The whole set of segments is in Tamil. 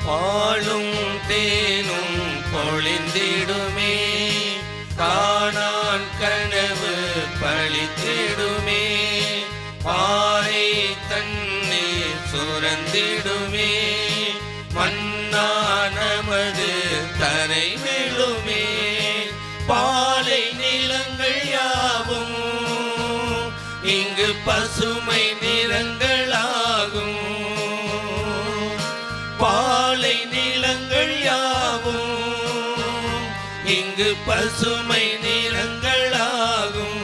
பாலும் தேனும் பொழிந்திடுமே, காணான் கனவு பழித்திடுமே, பாறை தண்ணீர் சுரந்திடுமே, மன்னா நமது தரை விழுமே, பாலை நிலங்கள் யாவும் இங்கு பசுமை நிறங்களாகும், பாலை நிலங்கள் யாவும் இங்கு பசுமை நிறங்களாகும்,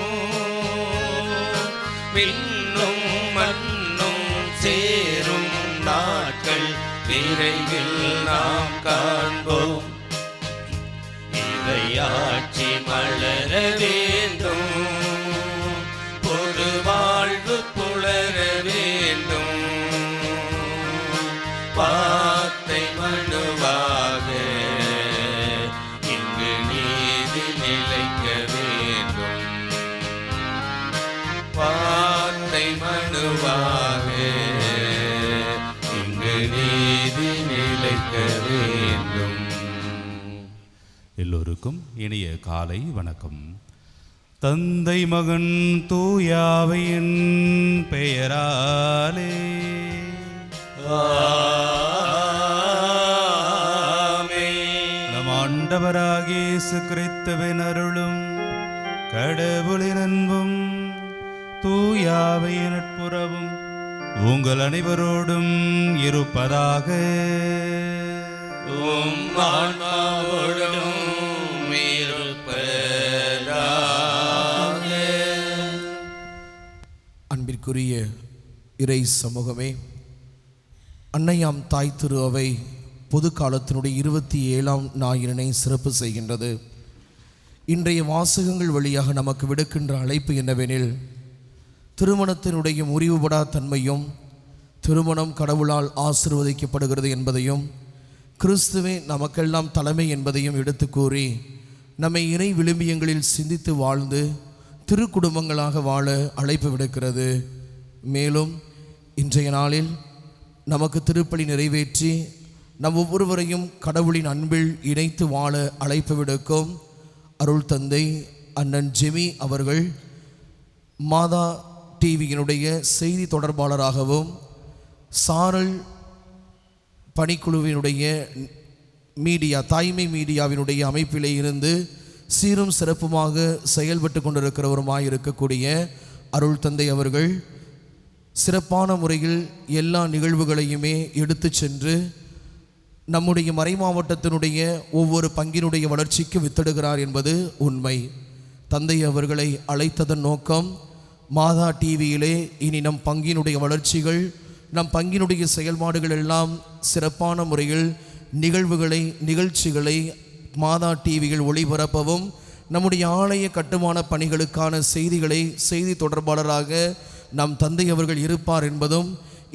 விண்ணும் மண்ணும் சேரும் நாட்கள் விரைவில் நாம் காண்போம், இறையாட்சி மலர வேண்டும், பொது வாழ்வு புலர வேண்டும், வார்த்தை மனுவாக இங்கு நீதி நிலைக்க வேண்டும், வார்த்தை மனுவாக இங்கு நீதி நிலைக்க வேண்டும். எல்லோருக்கும் இனிய காலை வணக்கம். தந்தை மகன் தூயாவையின் பெயராலே நம் ஆண்டவராகிய இயேசு கிறிஸ்துவின் அருளும் கடவுளின் அன்பும் தூயாவையின் நட்புறவும் உங்கள் அனைவரோடும் இருப்பதாக. அன்பிற்குரிய இறை சமூகமே, அன்னையாம் தாய் திரு அவை பொது காலத்தினுடைய 27ஆம் ஞாயிறினை சிறப்பு செய்கின்றது. இன்றைய வாசகங்கள் வழியாக நமக்கு விடுக்கின்ற அழைப்பு என்னவெனில், திருமணத்தினுடைய முறிவுபடா தன்மையும், திருமணம் கடவுளால் ஆசீர்வதிக்கப்படுகிறது என்பதையும், கிறிஸ்துவே நமக்கெல்லாம் தலைமை என்பதையும் எடுத்து கூறி நம்மை இறை விழுமியங்களில் சிந்தித்து வாழ்ந்து திருக்குடும்பங்களாக வாழ அழைப்பு விடுக்கிறது. மேலும் இன்றைய நாளில் நமக்கு திருப்பலி நிறைவேற்றி நம் ஒவ்வொருவரையும் கடவுளின் அன்பில் இணைத்து வாழ அழைப்பு விடுக்கும் அருள் தந்தை அண்ணன் ஜெமி அவர்கள் மாதா டிவியினுடைய செய்தி தொடர்பாளராகவும் சாரல் பணிக்குழுவினுடைய மீடியா தாய்மை மீடியாவினுடைய அமைப்பிலே இருந்து சீரும் சிறப்புமாக செயல்பட்டு கொண்டிருக்கிறவருமாய் இருக்கக்கூடிய அருள் தந்தை அவர்கள் சிறப்பான முறையில் எல்லா நிகழ்வுகளையுமே எடுத்து சென்று நம்முடைய மறைமாவட்டத்தினுடைய ஒவ்வொரு பங்கினுடைய வளர்ச்சிக்கு வித்திடுகிறார் என்பது உண்மை. தந்தை அவர்களை அழைத்ததன் நோக்கம், மாதா டிவியிலே இனி நம் பங்கினுடைய வளர்ச்சிகள், நம் பங்கினுடைய செயல்பாடுகள் எல்லாம் சிறப்பான முறையில் நிகழ்ச்சிகளை மாதா டிவியில் ஒளிபரப்பவும், நம்முடைய ஆலய கட்டுமான பணிகளுக்கான செய்திகளை செய்தி தொடர்பாளராக நம் தந்தை அவர்கள் இருப்பார் என்பதும்,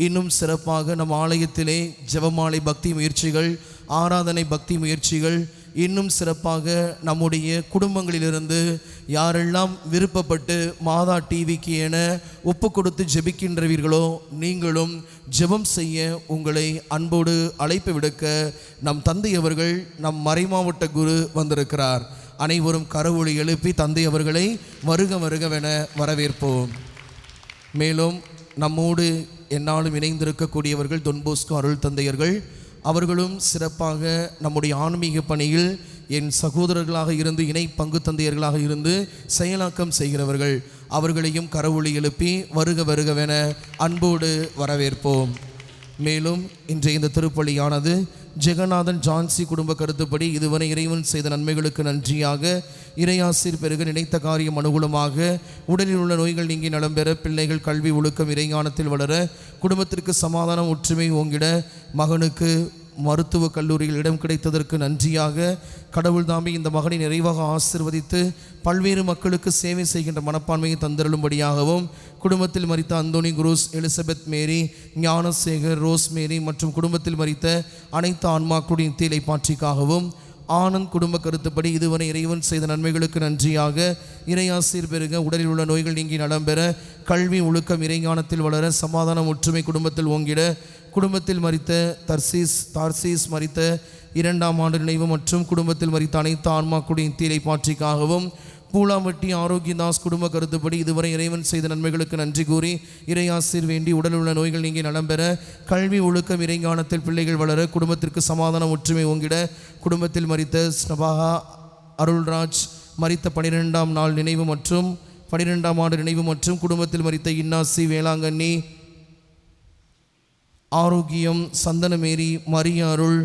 இன்னும் சிறப்பாக நம் ஆலயத்திலே ஜெபமாலை பக்தி முயற்சிகள், ஆராதனை பக்தி முயற்சிகள், இன்னும் சிறப்பாக நம்முடைய குடும்பங்களிலிருந்து யாரெல்லாம் விருப்பப்பட்டு மாதா டிவிக்கு என ஒப்பு கொடுத்து ஜெபிக்கின்றவர்களோ நீங்களும் ஜெபம் செய்ய உங்களை அன்போடு அழைப்பு விடுக்க நம் தந்தை அவர்கள் நம் மறைமாவட்ட குரு வந்திருக்கிறார். அனைவரும் கரவொலி எழுப்பி தந்தை அவர்களை வருக வருகவென வரவேற்போம். மேலும் நம்மோடு என்னாலும் இணைந்திருக்கக்கூடியவர்கள் தொன்போஸ்கோ அருள் தந்தையர்கள், அவர்களும் சிறப்பாக நம்முடைய ஆன்மீக பணியில் என் சகோதரர்களாக இருந்து இணை பங்கு தந்தையர்களாக இருந்து செயலாக்கம் செய்கிறவர்கள், அவர்களையும் கரவொலி எழுப்பி வருக வருகவென அன்போடு வரவேற்போம். மேலும் இன்றைய இந்த திருப்பலியானது ஜெகநாதன் ஜான்சி குடும்ப கருத்துப்படி இதுவரை இறைவன் செய்த நன்மைகளுக்கு நன்றியாக, இறையாசிர் பெருக நினைத்த காரியம் அனுகூலமாக, உடலில் உள்ள நோய்கள் நீங்கி நலம் பெற, பிள்ளைகள் கல்வி ஒழுக்கம் இறைஞானத்தில் வளர, குடும்பத்திற்கு சமாதானம் ஒற்றுமை ஓங்கிட, மகனுக்கு மருத்துவக் கல்லூரியில் இடம் கிடைத்ததற்கு நன்றியாக, கடவுள் தாமே இந்த மகனை நிறைவாக ஆசிர்வதித்து பல்வேறு மக்களுக்கு சேவை செய்கின்ற மனப்பான்மையை தந்தருளும்படியாகவும், குடும்பத்தில் மரித்த அந்தோனி குரூஸ், எலிசபெத் மேரி, ஞானசேகர், ரோஸ் மேரி மற்றும் குடும்பத்தில் மரித்த அனைத்து ஆன்மாக்களுடைய தீலை பாற்றிக்காகவும், ஆனந்த் குடும்ப கருத்துப்படி இதுவரை இறைவன் செய்த நன்மைகளுக்கு நன்றியாக, இறையாசிர் பெருக, உடலில் உள்ள நோய்கள் நீங்கி நலம் பெற, கல்வி ஒழுக்கம் இறைஞானத்தில் வளர, சமாதானம் ஒற்றுமை குடும்பத்தில் ஓங்கிட, குடும்பத்தில் மரித்த தார்சீஸ் மரித்த 2ஆம் ஆண்டு நினைவு மற்றும் குடும்பத்தில் மரித்த அனைத்து ஆன்மாக்களின் தீரை பாற்றிக்காகவும் பூலாம்பட்டி ஆரோக்கியதாஸ் குடும்ப கருத்துப்படி இதுவரை இறைவன் செய்த நன்மைகளுக்கு நன்றி கூறி இறையாசிர் வேண்டி உடலுள்ள நோய்கள் நீங்கி நலம் பெற, கல்வி ஒழுக்கம் இறைஞானத்தில் பிள்ளைகள் வளர, குடும்பத்திற்கு சமாதானம் ஒற்றுமை ஓங்கிட, குடும்பத்தில் மரித்த ஸ்னபாகா அருள்ராஜ் மரித்த 12ஆம் நாள் நினைவு மற்றும் 12ஆம் ஆண்டு நினைவு மற்றும் குடும்பத்தில் மரித்த இன்னாசி வேளாங்கண்ணி ஆரோக்கியம் சந்தனமேரி மரிய அருள்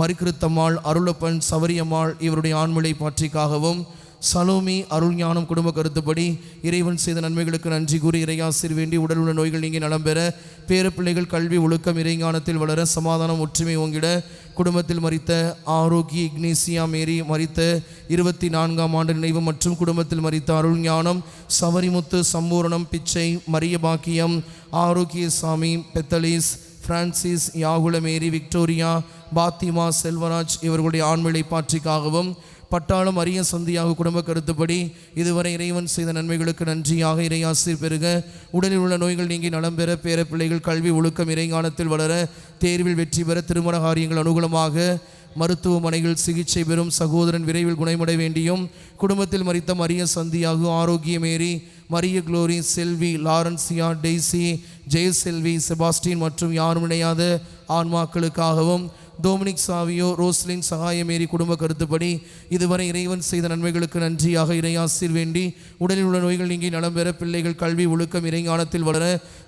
மரிக்கிருத்தம்மாள் அருளப்பன் சவரியம்மாள் இவருடைய ஆண்மிளை பாற்றிக்காகவும் சலோமி அருள் ஞானம் குடும்ப கருத்துப்படி இறைவன் செய்த நன்மைகளுக்கு நன்றி கூறி இறையாசிர் வேண்டி உடலுள்ள நோய்கள் நீங்கி நலம் பெற, பேரப்பிள்ளைகள் கல்வி ஒழுக்கம் இறைஞானத்தில் வளர, சமாதானம் ஒற்றுமை ஓங்கிட, குடும்பத்தில் மரித்த ஆரோக்கிய இக்னேசியா மேரி மரித்த 24ஆம் ஆண்டு நினைவு மற்றும் குடும்பத்தில் மரித்த அருள் ஞானம் சவரிமுத்து சம்பூரணம் பிச்சை மரிய பாக்கியம் ஆரோக்கிய சாமி பெத்தலீஸ் பிரான்சிஸ் யாகுல மேரி விக்டோரியா பாத்திமா செல்வராஜ் இவர்களுடைய ஆண்மிளை பாற்றிக்காகவும் பட்டாளம் அரிய சந்தியாக குடும்ப கருத்துப்படி இதுவரை இறைவன் செய்த நன்மைகளுக்கு நன்றியாக இறையாசிர் பெருக, உடலில் உள்ள நோய்கள் நீங்கி நலம் பெற, பேர பிள்ளைகள் கல்வி ஒழுக்கம் இறைஞானத்தில் வளர, தேர்வில் வெற்றி பெற, திருமண காரியங்கள் அனுகூலமாக, மருத்துவமனைகள் சிகிச்சை பெறும் சகோதரன் விரைவில் குணமடைய வேண்டியும், குடும்பத்தில் மரித்த மரிய சந்தியாகு ஆரோக்கியமேரி மரிய குளோரி செல்வி லாரன்சியா டெய்சி ஜெயசெல்வி செபாஸ்டின் மற்றும் யாரும் இணையாத ஆன்மாக்களுக்காகவும் டோமினிக் சாவியோ ரோஸ்லின் சகாயமேரி குடும்ப கருத்துப்படி இதுவரை இறைவன் செய்த நன்மைகளுக்கு நன்றியாக இறையாசிர் வேண்டி உடலில் உள்ள நோய்கள் நீங்கி நலம் பெற, பிள்ளைகள் கல்வி ஒழுக்கம் இறைஞானத்தில் வளர,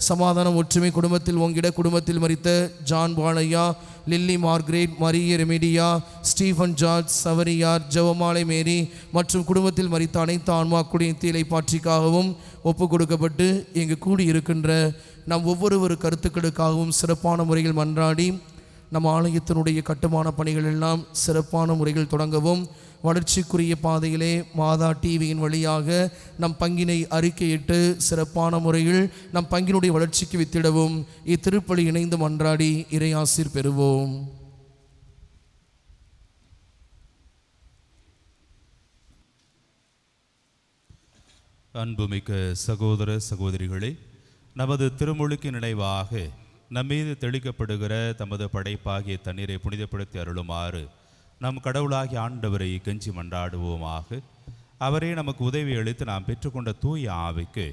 சமாதானம் ஒற்றுமை குடும்பத்தில் ஓங்கிட, குடும்பத்தில் மரித்த John Balaiah Lilly Margaret Maria Remedia Stephen George Savariyar Jebamalai Mary மற்றும் குடும்பத்தில் மரித்த அனைத்து ஆன்மாக்களின் தீலை பாற்றிக்காகவும் ஒப்பு கொடுக்கப்பட்டு இங்கு கூடியிருக்கின்ற நம் ஒவ்வொரு கருத்துக்களுக்காகவும் சிறப்பான முறையில் மன்றாடி நம் ஆலயத்தினுடைய கட்டுமான பணிகள் எல்லாம் சிறப்பான முறையில் தொடங்கவும், வளர்ச்சிக்குரிய பாதையிலே மாதா டிவியின் வழியாக நம் பங்கினை அறிக்கையிட்டு சிறப்பான முறையில் நம் பங்கினுடைய வளர்ச்சிக்கு வித்திடவும் இத்திருப்பலி இணைந்து மன்றாடி இறையாசிர் பெறுவோம். அன்புமிக்க சகோதர சகோதரிகளே, நமது திருமுழுக்கு நினைவாக நம்மீது தெளிக்கப்படுகிற தமது படைப்பாகிய தண்ணீரை புனிதப்படுத்தி அருளுமாறு நம் கடவுளாகிய ஆண்டவரை கெஞ்சி மன்றாடுவோமாக. அவரே நமக்கு உதவி அளித்து நாம் பெற்றுக்கொண்ட தூய ஆவிக்கு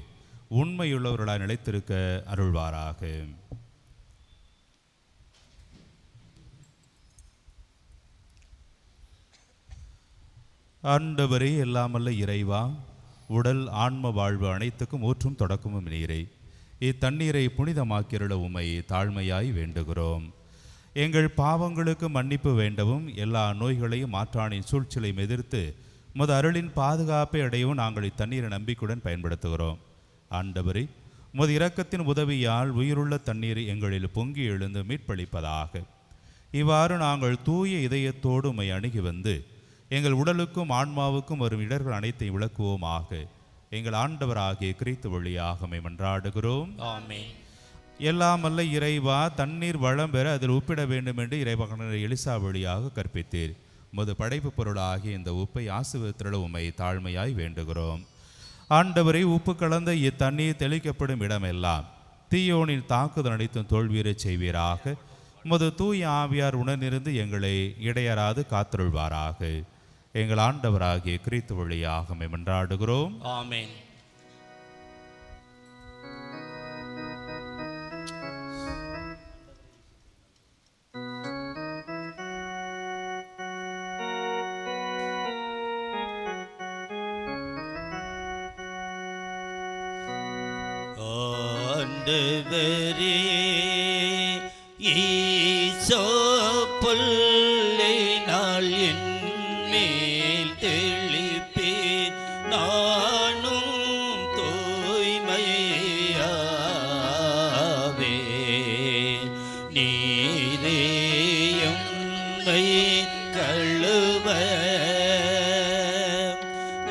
உண்மையுள்ளவர்களாய் நிலைத்திருக்க அருள்வாராக. ஆண்டவரே எல்லாமல்ல இறைவா, உடல் ஆன்ம வாழ்வு அனைத்துக்கும் ஊற்றும் தொடக்கமும் நீரை. இத்தண்ணீரை புனிதமாக்கிருள உம்மை தாழ்மையாய் வேண்டுகிறோம். எங்கள் பாவங்களுக்கு மன்னிப்பு வேண்டவும், எல்லா நோய்களையும் மாற்றானின் சூழ்ச்சியையும் எதிர்த்து முத அருளின் பாதுகாப்பை அடையவும் நாங்கள் இத்தண்ணீரை நம்பிக்கையுடன் பயன்படுத்துகிறோம். ஆண்டவரே, முது இரக்கத்தின் உதவியால் உயிருள்ள தண்ணீர் எங்களில் பொங்கி எழுந்து மீட்பளிப்பதாக. இவ்வாறு நாங்கள் தூய இதயத்தோடு உம்மை அணுகி வந்து எங்கள் உடலுக்கும் ஆன்மாவுக்கும் வரும் இடர்கள் அனைத்தையும் விளக்குவோமாக. எங்கள் ஆண்டவராகிய கிறிஸ்து வழியாக மன்றாடுகிறோம். ஆமென். எல்லாம் அல்ல இறைவா, தண்ணீர் வளம் பெற அதில் உப்பிட வேண்டும் என்று இறைவகனர் எலிசா வழியாக கற்பித்தீர். உமது படைப்பு பொருளாகிய இந்த உப்பை ஆசீர்வதித்திட உம்மை தாழ்மையாய் வேண்டுகிறோம். ஆண்டவரை, உப்பு கலந்த இத்தண்ணீர் தெளிக்கப்படும் இடமெல்லாம் தீயோனின் தாக்குதல் அனைத்தும் தோல்வியறச் செய்வீராக. உமது தூய ஆவியார் உணர்ந்திருந்து எங்களை இடையறாது காத்தருள்வாராக. எங்கள் ஆண்டவராகிய கிறிஸ்து வழியாக மன்றாடுகிறோம். ஆமென். ஆண்டவரே, ஈசோ புல்லினால் என் மேல் தெளிப்பேன், நானும் தூய்மையாவே. நீரேயம்மை கழுவ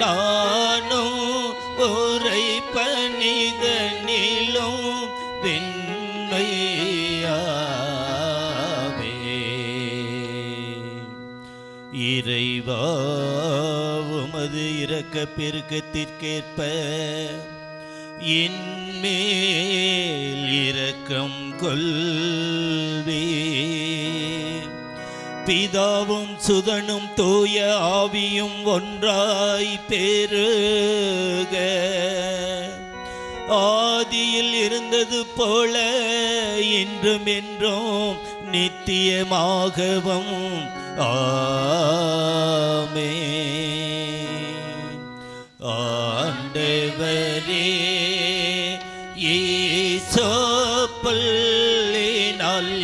நானும் உரை பணித நிலும் வெண்மையாவே. இறைவா, உமது இரக்க பெருக்கத்திற்கேற்ப என் மேல் இரக்கம் கொள்ளும். பிதாவும் சுதனும் தூய ஆவியும் ஒன்றாய் பெருக. ஆதியில் இருந்தது போல இன்றும் என்றும் நித்தியமாகவும் ஆமென். ஆண்டவரே ஈசோப்பல்லினால்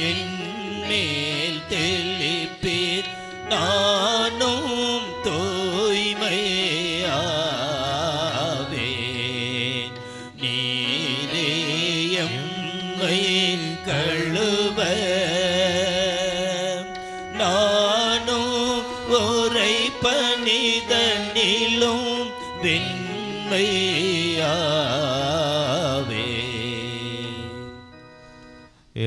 என்மேல் தெளிப்பீர், நானும் தூய்மையாவேன். நீரே எம்மை கழுவ நானும் ஒரை பணிதனிலும் வெண்மையாவே.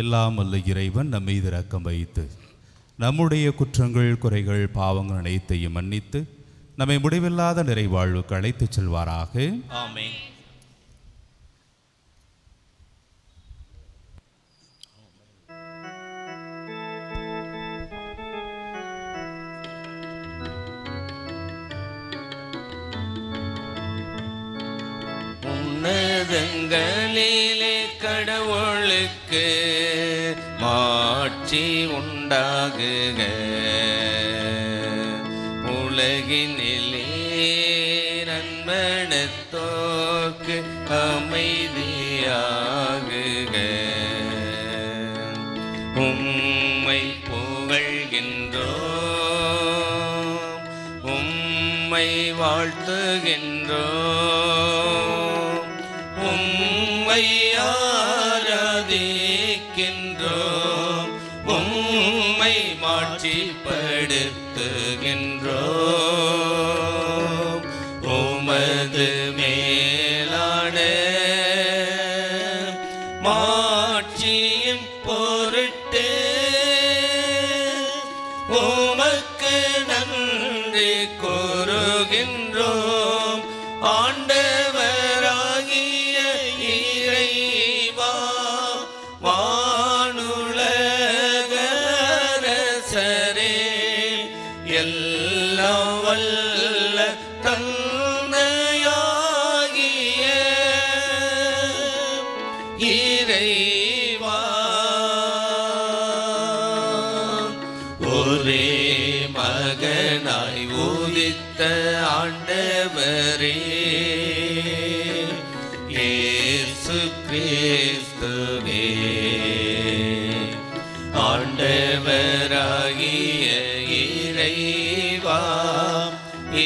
எல்லாம் வல்ல இறைவன் நம் மீது இரக்கம் வைத்து நம்முடைய குற்றங்கள், குறைகள், பாவங்கள் அனைத்தையும் மன்னித்து நம்மை முடிவில்லாத நிறைவாழ்வுக்கு அழைத்துச் செல்வாராக. ஆமென். உன்னதங்களிலே கடவுளுக்கு மாட்சி உண்டாகுக. உலகினிலே நன்மனத்தோர்க்கு அமைதியாகுக. உம்மை புகழ்கின்றோம், உம்மை வாழ்த்துகின்றோம், உம்மை ஆராதிக்கின்றோம், உம்மை மாட்சிப்படுத்துகின்றோம். உமது மேலான மாட்சியின் பொருட்டு உமக்கு நன்றி கூறுகின்றோம். ஆண்டவராகிய இறைவா, வானுலக அரசரே, எல்லாம் வல்ல தந்தையாகிய இறைவா, ஒரே மகனாய் உதித்த ஆண்டவரே இயேசு கிறிஸ்துவே, ஆண்டவராகிய இறைவா,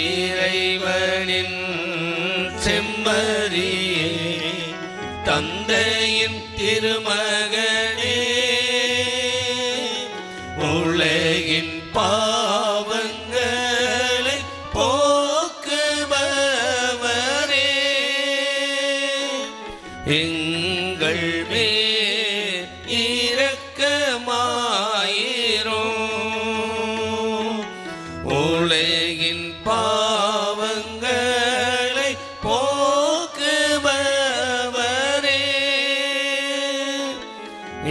இறைவனின் செம்மறியே, தந்தையின் திருமகனே, உலகின் பாவங்களை போக்குபவரே, எங்கள் மேல் இரக்கமாயிரும். உலகின் பாவங்களை போக்குபவரே,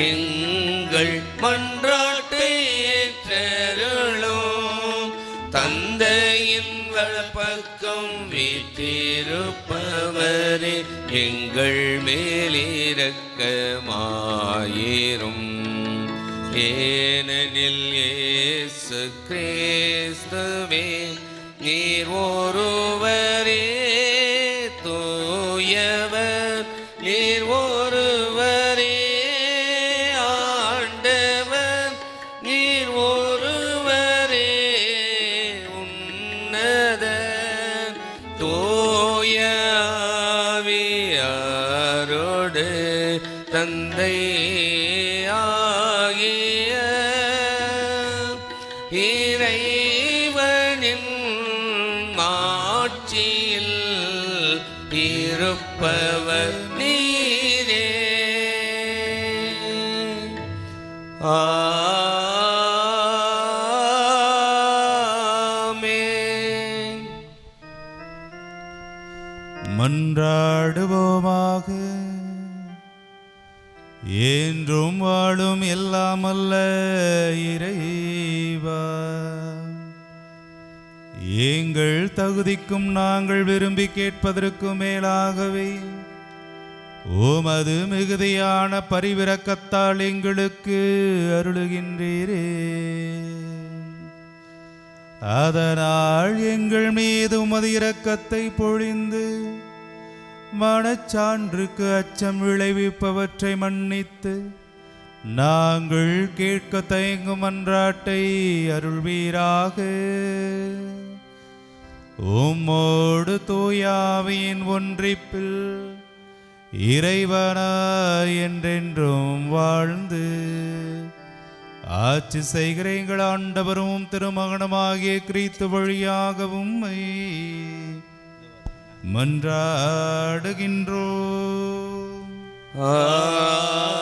எங்கள் மன்றாட்டை ஏற்றருளும். தந்தையின் வலப்பக்கம் வீற்றிருப்பவரே, எங்கள் மேலிரக்கமாயிரும். ஏனெனில் இயேசு கிறிஸ்துவே, நீர் ஒருவரே தூயவர், நீர் ஒருவரே ஆண்டவர், நீர் ஒருவரே உன்னதர். தூய ஆவியாரோடு தந்தை ஆகிய இறைவனின் மாட்சியில் இருப்பவர் நீரே. ஆமென். மன்றாடுவோமாக. என்றும் வாழும் எல்லாமல்ல இறைவா, எங்கள் தகுதிக்கும் நாங்கள் விரும்பி கேட்பதற்கும் மேலாகவே உமது மிகுதியான பரிவிரக்கத்தால் எங்களுக்கு அருளுகின்றீரே. அதனால் எங்கள் மீது உமது இரக்கத்தை பொழிந்து மனச்சான்றுக்கு அச்சம் விளைவிப்பவற்றை மன்னித்து நாங்கள் கேட்க தயங்கும் மன்றாட்டை அருள்வீராக. உம்மோடு தூயாவியின் ஒன்றிப்பில் இறைவனாய் என்றென்றும் வாழ்ந்து ஆட்சி செய்கிற எங்கள் ஆண்டவரும் திருமகனுமாகிய கிறிஸ்து வழியாகவும் மன்றாடுகின்றோம். ஆமென்.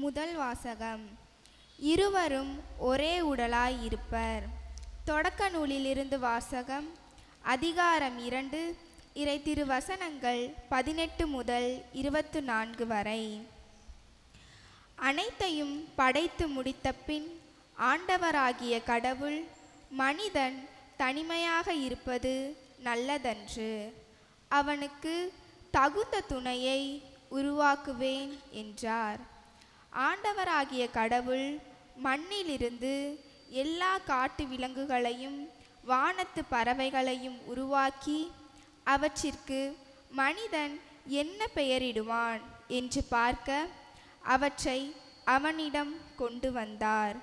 முதல் வாசகம். இருவரும் ஒரே உடலாய் இருப்பர். தொடக்க நூலிலிருந்து வாசகம். அதிகாரம் 2, இறை திருவசனங்கள் 18 முதல் 24 வரை. அனைத்தையும் படைத்து முடித்த பின் ஆண்டவராகிய கடவுள் மனிதன் தனிமையாக இருப்பது நல்லதன்று, அவனுக்கு தகுந்த துணையை உருவாக்குவேன் என்றார். ஆண்டவராகிய கடவுள் மண்ணிலிருந்து எல்லா காட்டு விலங்குகளையும் வானத்து பறவைகளையும் உருவாக்கி அவற்றிற்கு மனிதன் என்ன பெயரிடுவான் என்று பார்க்க அவற்றை அவனிடம் கொண்டு வந்தார்.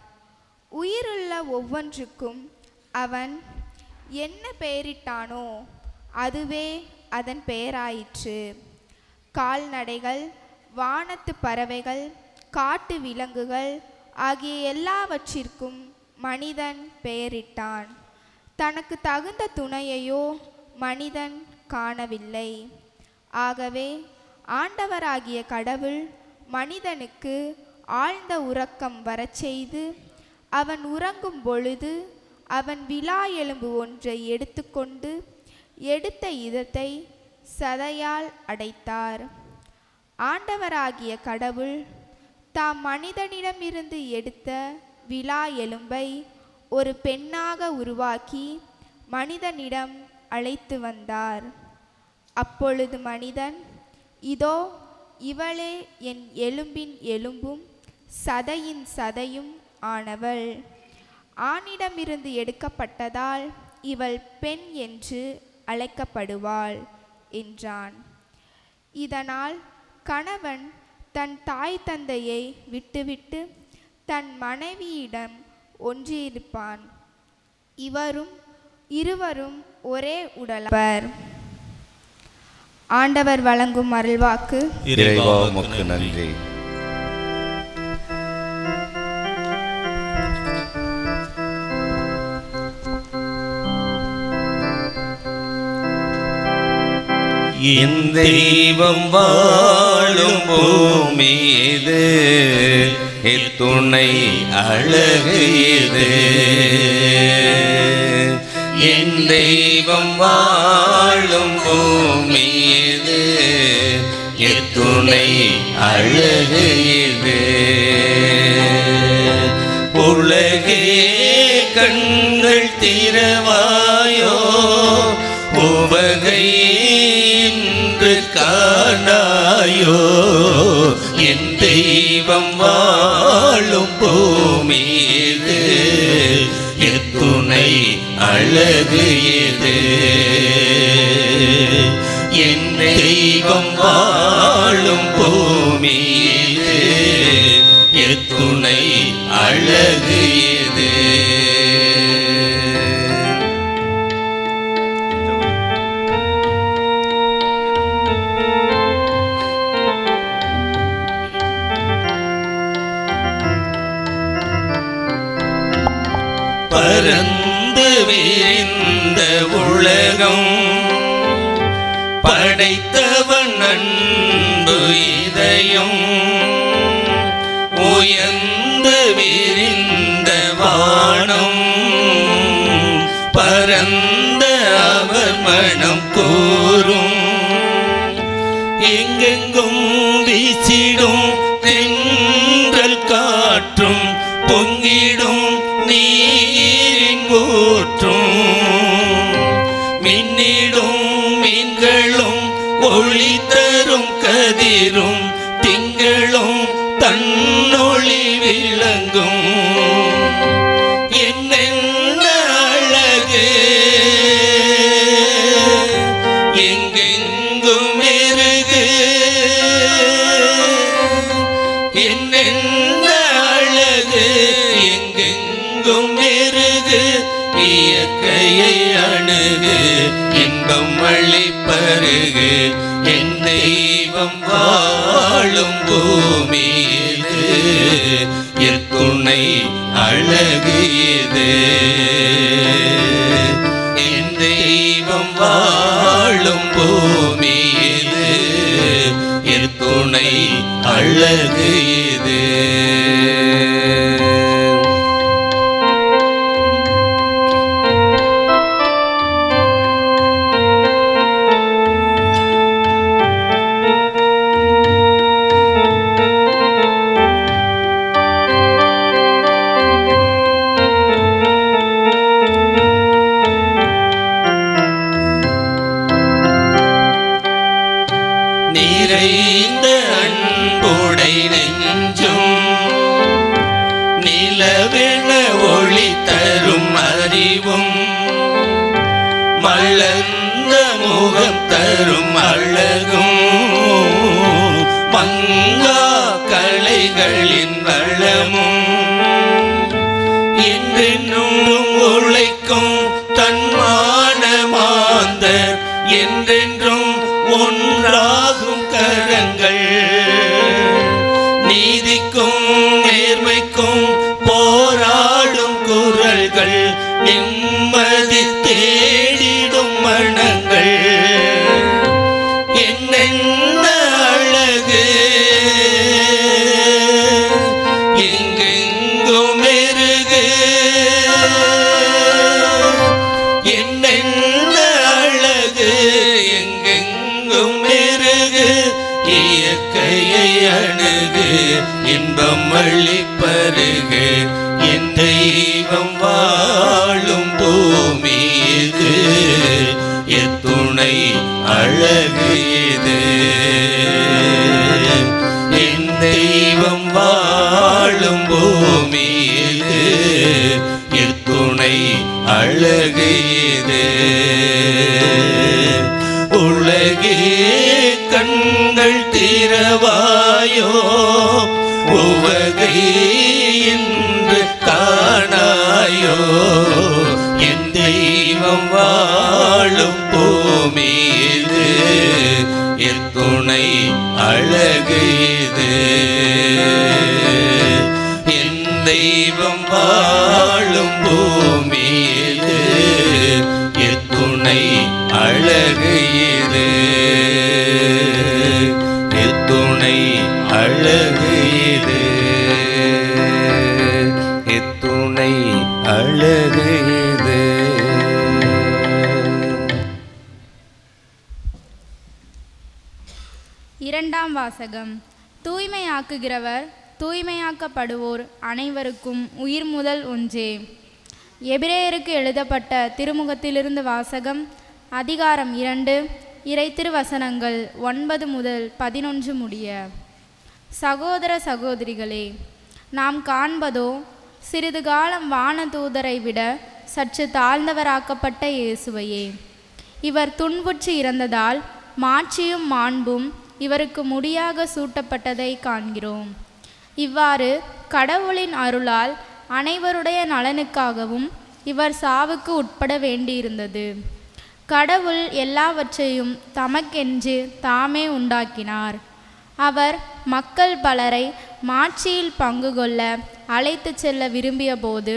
உயிருள்ள ஒவ்வொன்றுக்கும் அவன் என்ன பெயரிட்டானோ அதுவே அதன் பெயராயிற்று. கால்நடைகள், வானத்து பறவைகள், காட்டு விலங்குகள் ஆகிய எல்லாவற்றிற்கும் மனிதன் பெயரிட்டான். தனக்கு தகுந்த துணையையோ மனிதன் காணவில்லை. ஆகவே ஆண்டவராகிய கடவுள் மனிதனுக்கு ஆழ்ந்த உறக்கம் வரச் செய்து அவன் உறங்கும் பொழுது அவன் விலா எலும்பு ஒன்றை எடுத்துக்கொண்டு எடுத்த இதத்தை சதையால் அடைத்தார். ஆண்டவராகிய கடவுள் தாம் மனிதனிடமிருந்து எடுத்த விலா எலும்பை ஒரு பெண்ணாக உருவாக்கி மனிதனிடம் அழைத்து வந்தார். அப்பொழுது மனிதன், இதோ இவளே என் எலும்பின் எலும்பும் சதையின் சதையும் ஆனவள், ஆணிடமிருந்து எடுக்கப்பட்டதால் இவள் பெண் என்று அழைக்கப்படுவாள் என்றான். இதனால் கணவன் தன் தாய் தந்தையை விட்டுவிட்டு தன் மனைவியிடம் ஒன்றியிருப்பான். இருவரும் ஒரே உடலாவர். ஆண்டவர் வழங்கும் அருள்வாக்கு. இறைவா உமக்கு நன்றி. என் தெய்வம் வாழும் பூமீது எத்துணை அழகு இது. என் தெய்வம் வாழும் பூமீது எத்துணை அழகு இது. உலகே கண்கள் திறவாயோ, உவகை என்று காணாயோ. என் தெய்வம் வாழும் பூமீது எத்துணை அழகு இது. என் தெய்வம் வாழும் பூமீது எத்துணை அழகு இது. பரந்து விரிந்த உலகம் படைத்தவன் அன்பு இத இதயம் உயர்ந்து விரிந்த வானம் பரந்த அவர் மனம் கூறும் எங்கெங்கும் வீசிடும் தென்றல் காற்றும் பொங்கிடும் நீரின் ஊற்றும் மின்னிடும் மீன்களும் ஒளி தரும் கதிரும் திங்களும் தன்னொளி விளங்கும் என்னென்ன அழகு எங்கெங்கும் மெருகு என்னென்ன அழகு எங்கெங்கும் மெருகு இயற்கையை அணுகு இன்பம் அளிப்பருகு என் தெய்வம் வாழும் பூமி இது எத்துணை அழகு இது என் தெய்வம் வாழும் பூமி இது எத்துணை அழகு இது நிறைந்த அன்புடை நெஞ்சும் நிலவென ஒளி தரும் அறிவும் மலர்ந்த முகம் தரும் அழகும் மங்கா கலைகளின் வளமும் என்றென்றும் உழைக்கும் தன்மான மாந்தர் என்றென்றும் ஒன்றாகும் கரங்கள் நீதிக்கும் நேர்மைக்கும் போராடும் குரல்கள் நிம்மதி தேடிடும் மனங்கள் என்னென்ன அழகு எங்கெங்கும் மெருகு என்னென்ன அழகு எங்கெங்கும் மெருகு இயற்கையை அணுகு இன்பம் அளிப்பருகு என் தெய்வம் வாழும் பூமி இது எத்துணை அழகு இது என் தெய்வம் வாழும் பூமி இது எத்துணை அழகு இது உலகே கண்கள் திறவாயோ உவகை என்று காணாயோ என் தெய்வம் வாழும் பூமி இது எத்துணை அழகு இது என் தெய்வம் வாழும் பூமி இது எத்துணை அழகு இது எத்துணை அழகு இது எத்துணை அழகு இது. இரண்டாம் வாசகம். தூய்மையாக்குகிறவர் தூய்மையாக்கப்படுவோர் அனைவருக்கும் உயிர் முதல் ஒன்றே. எபிரேயருக்கு எழுதப்பட்ட திருமுகத்திலிருந்து வாசகம். அதிகாரம் 2, இறை திருவசனங்கள் 9 முதல் 11 முடிய. சகோதர சகோதரிகளே, நாம் காண்பதோ சிறிது காலம் வானதூதரை விட சற்று தாழ்ந்தவராக்கப்பட்ட இயேசுவையே. இவர் துன்புற்று இறந்ததால் மாட்சியும் மாண்பும் இவருக்கு முடியாக சூட்டப்பட்டதை காண்கிறோம். இவ்வாறு கடவுளின் அருளால் அனைவருடைய நலனுக்காகவும் இவர் சாவுக்கு உட்பட வேண்டியிருந்தது. கடவுள் எல்லாவற்றையும் தமக்கென்று தாமே உண்டாக்கினார். அவர் மக்கள் பலரை மாட்சியில் பங்கு கொள்ள அழைத்து செல்ல விரும்பிய போது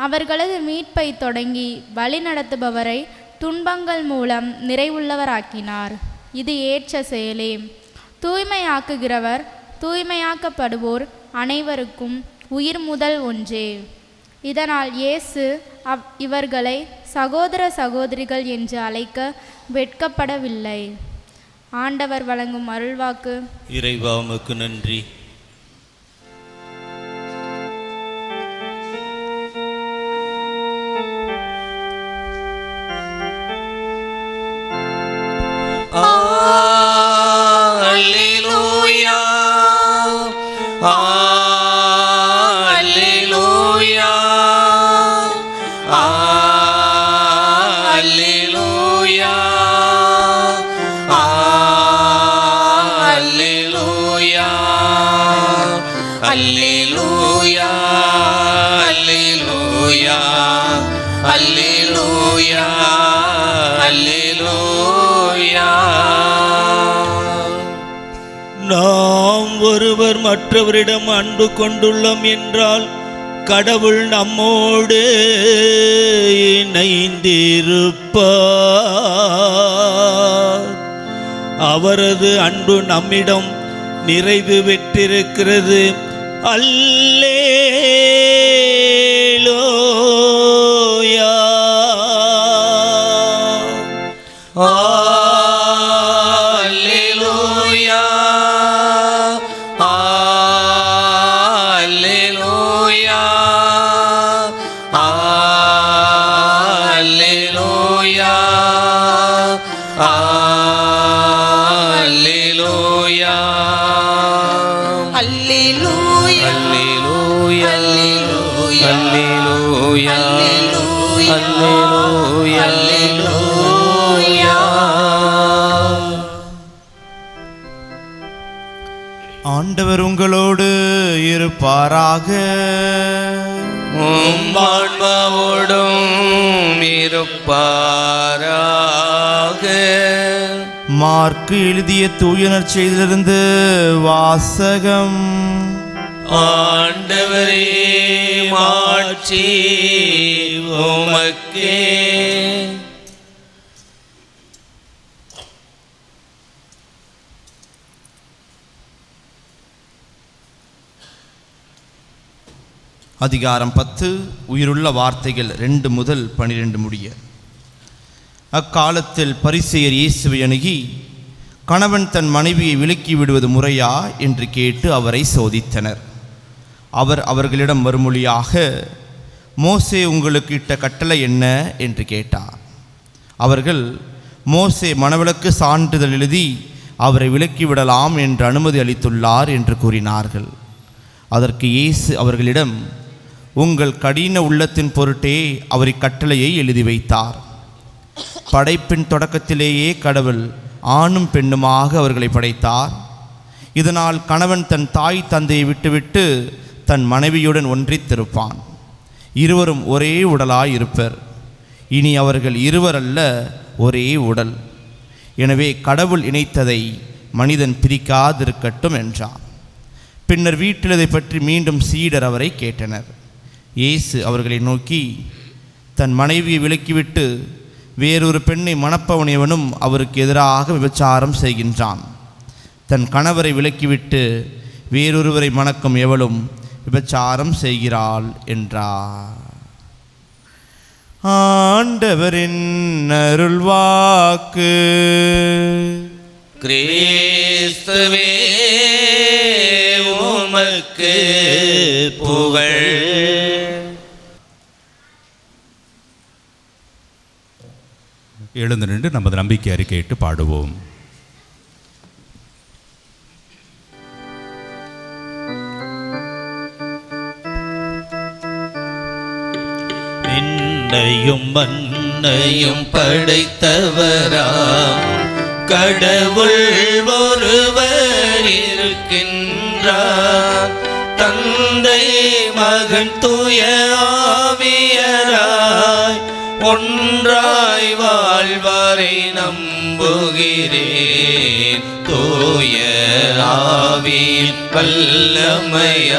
அவர்களது மீட்பை தொடங்கி வழிநடத்துபவரை துன்பங்கள் மூலம் நிறைவுள்ளவராக்கினார். இது ஏற்ற செயலே. தூய்மையாக்குகிறவர் தூய்மையாக்கப்படுவோர் அனைவருக்கும் உயிர் முதல் ஒன்றே. இதனால் இயேசு இவர்களை சகோதர சகோதரிகள் என்று அழைக்க வெட்கப்படவில்லை. ஆண்டவர் வழங்கும் அருள்வாக்கு. இறைவா உமக்கு நன்றி. அல்லேலூயா அல்லேலூயா அல்லேலூயா அல்லேலூயா அல்லேலூயா அல்லேலூயா அல்லேலூயா அல்லேலூயா. நாம் ஒருவர் மற்றவரிடம் அன்பு கொண்டுள்ளோம் என்றால் கடவுள் நம்மோடு இணைந்திருப்பார். அவரது அன்பு நம்மிடம் நிறைவு பெற்றிருக்கிறது. அல்லேலூயா. Alleluia, Alleluia, Alleluia, Alleluia, Alleluia, Alleluia, Alleluia, Alleluia, Alleluia. ஆண்டவர் உங்களோடு இருப்பாராக. உம் ஆன்மாவோடும் இருப்பாராக. மார்க்கு எழுதிய தூய நற்செய்தியிலிருந்து வாசகம். ஆண்டவரே மாட்சி உமக்கே. அதிகாரம் 10. உயிருள்ள வார்த்தைகள் 2 முதல் 12 முடிய. அக்காலத்தில் பரிசேயர் இயேசுவை அணுகி, கணவன் தன் மனைவியை விலக்கி விடுவது முறையா என்று கேட்டு அவரை சோதித்தனர். அவர் அவர்களிடம் மறுமொழியாக, மோசே உங்களுக்கு இட்ட கட்டளை என்ன என்று கேட்டார். அவர்கள், மோசே மணவிலக்கு சான்றிதழ் எழுதி அவரை விலக்கிவிடலாம் என்று அனுமதி அளித்துள்ளார் என்று கூறினார்கள். அதற்கு இயேசு அவர்களிடம், உங்கள் கடின உள்ளத்தின் பொருட்டே அவர் இக்கட்டளையை எழுதி வைத்தார். படைப்பின் தொடக்கத்திலேயே கடவுள் ஆணும் பெண்ணுமாக அவர்களை படைத்தார். இதனால் கணவன் தன் தாய் தந்தையை விட்டுவிட்டு தன் மனைவியுடன் ஒன்றித்திருப்பான். இருவரும் ஒரே உடலாய் இருப்பர். இனி அவர்கள் இருவர் அல்ல, ஒரே உடல். எனவே கடவுள் இணைத்ததை மனிதன் பிரிக்காதிருக்கட்டும் என்றார். பின்னர் வீட்டில் இதை பற்றி மீண்டும் சீடர் அவரை கேட்டனர். இயேசு அவர்களை நோக்கி, தன் மனைவியை விலக்கிவிட்டு வேறொரு பெண்ணை மணப்பவனையவனும் அவருக்கு எதிராக விபச்சாரம் செய்கின்றான். தன் கணவரை விலக்கிவிட்டு வேறொருவரை மணக்கும் எவளும் விபச்சாரம் செய்கிறாள் என்றார். ஆண்டவரின் அருள்வாக்கு. கிறிஸ்துவே உமக்கு புகழ். எழுந்து நின்று நமது நம்பிக்கை அறிக்கையிட்டு பாடுவோம். விண்ணையும் மண்ணையும் படைத்தவராம் கடவுள் ஒருவர் இருக்கின்றார். தந்தை மகன் தூய ஆவியராய் ஒன்றாய் வாழ்வாரை நம்புகிறேன். தூய ஆவியின் வல்லமையால்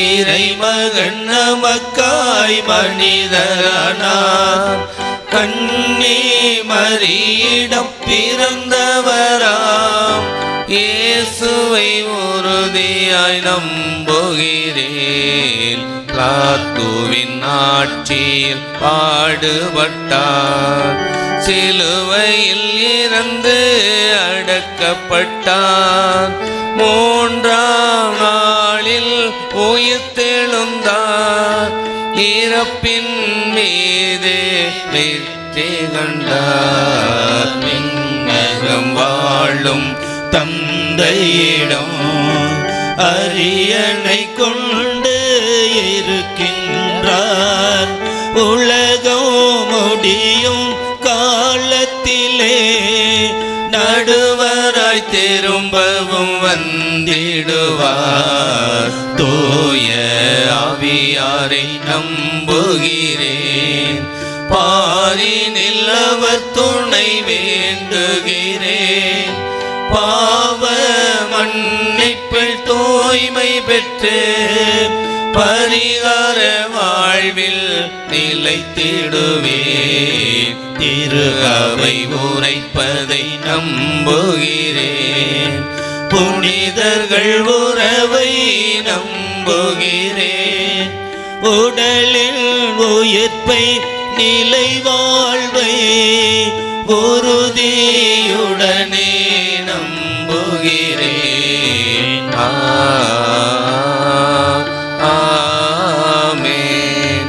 இறைமகன் நமக்காய் மனிதரானார். கன்னி மரியிடம் பிறந்தவராம் இயேசுவை உறுதியாய் நம்புகிறேன். பிலாத்துவின் ஆட்சியில் பாடுபட்டார், சிலுவையில் இறந்து அடக்கப்பட்டார், மூன்றாம் நாளில் உயிர்த்தெழுந்தார், இறப்பின் மீது வெற்றி கண்டார். விண்ணகம் வாழும் தந்தையிடம் அரியணை கொண்டு இருக்கின்றார், உலகம் முடியும் காலத்திலே நடுவராய் திரும்பவும் வந்திடுவார். தூய ஆவியாரை நம்புகிறேன், பாரினில் அவர் துணை வேண்டுகிறேன். பாவ மன்னிப்பில் தூய்மை பெற்று பரிகார வாழ்வில் நிலைத்திடுவேன். திரு அவை உரைப்பதை நம்புகிறேன், புனிதர்கள் உறவை நம்புகிறேன். உடலில் உயிர்ப்பை நிலை வாழ்வை உறுதியுடனே நம்புகிறேன். ஆமென்.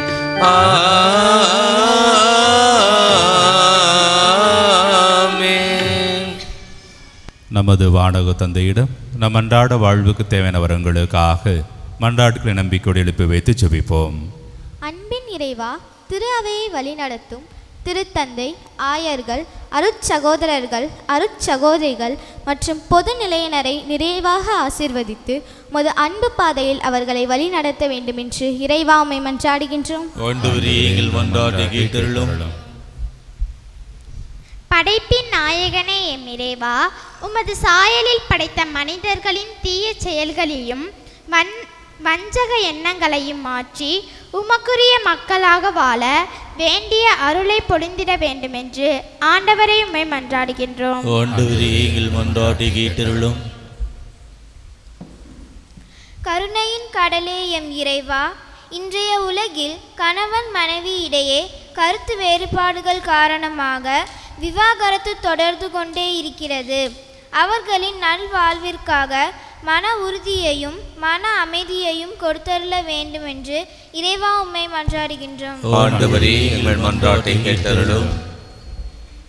ஆமென். நமது வானக தந்தையிடம் நம் அன்றாட வாழ்வுக்கு தேவையான வரங்களுக்காக மன்றாட்டுக்களை நம்பிக்கையோடு எழுப்பி வைத்து ஜெபிப்போம். அன்பின் இறைவா, திரு அவையை வழிநடத்தும் திருத்தந்தை, ஆயர்கள், அருட்சகோதரர்கள், அருட்சகோதரிகள் மற்றும் பொது நிலையினரை நிறைவாக ஆசீர்வதித்து உமது அன்பு பாதையில் அவர்களை வழிநடத்த வேண்டுமென்று இறைவா உம்மை மன்றாடுகின்றோம். படைப்பின் நாயகனே எம் இறைவா, உமது சாயலில் படைத்த மனிதர்களின் தீய செயல்களையும் வஞ்சக எண்ணங்களையும் மாற்றி உமக்குரிய மக்களாக வாழ வேண்டிய அருளை பொழிந்திட வேண்டுமென்று ஆண்டவரை உம்மை மன்றாடுகின்றோம். கருணையின் கடலே எம் இறைவா, இன்றைய உலகில் கணவன் மனைவி இடையே கருத்து வேறுபாடுகள் காரணமாக விவாகரத்து தொடர்ந்து கொண்டே இருக்கிறது. அவர்களின் நல்வாழ்விற்காக மன உறுதியையும் மன அமைதியையும் கொடுத்தருள வேண்டும் என்று இறைவா உம்மை மன்றாடுகின்றோம். ஆண்டவரே, எங்கள் மன்றாட்டை கேட்டருளும்.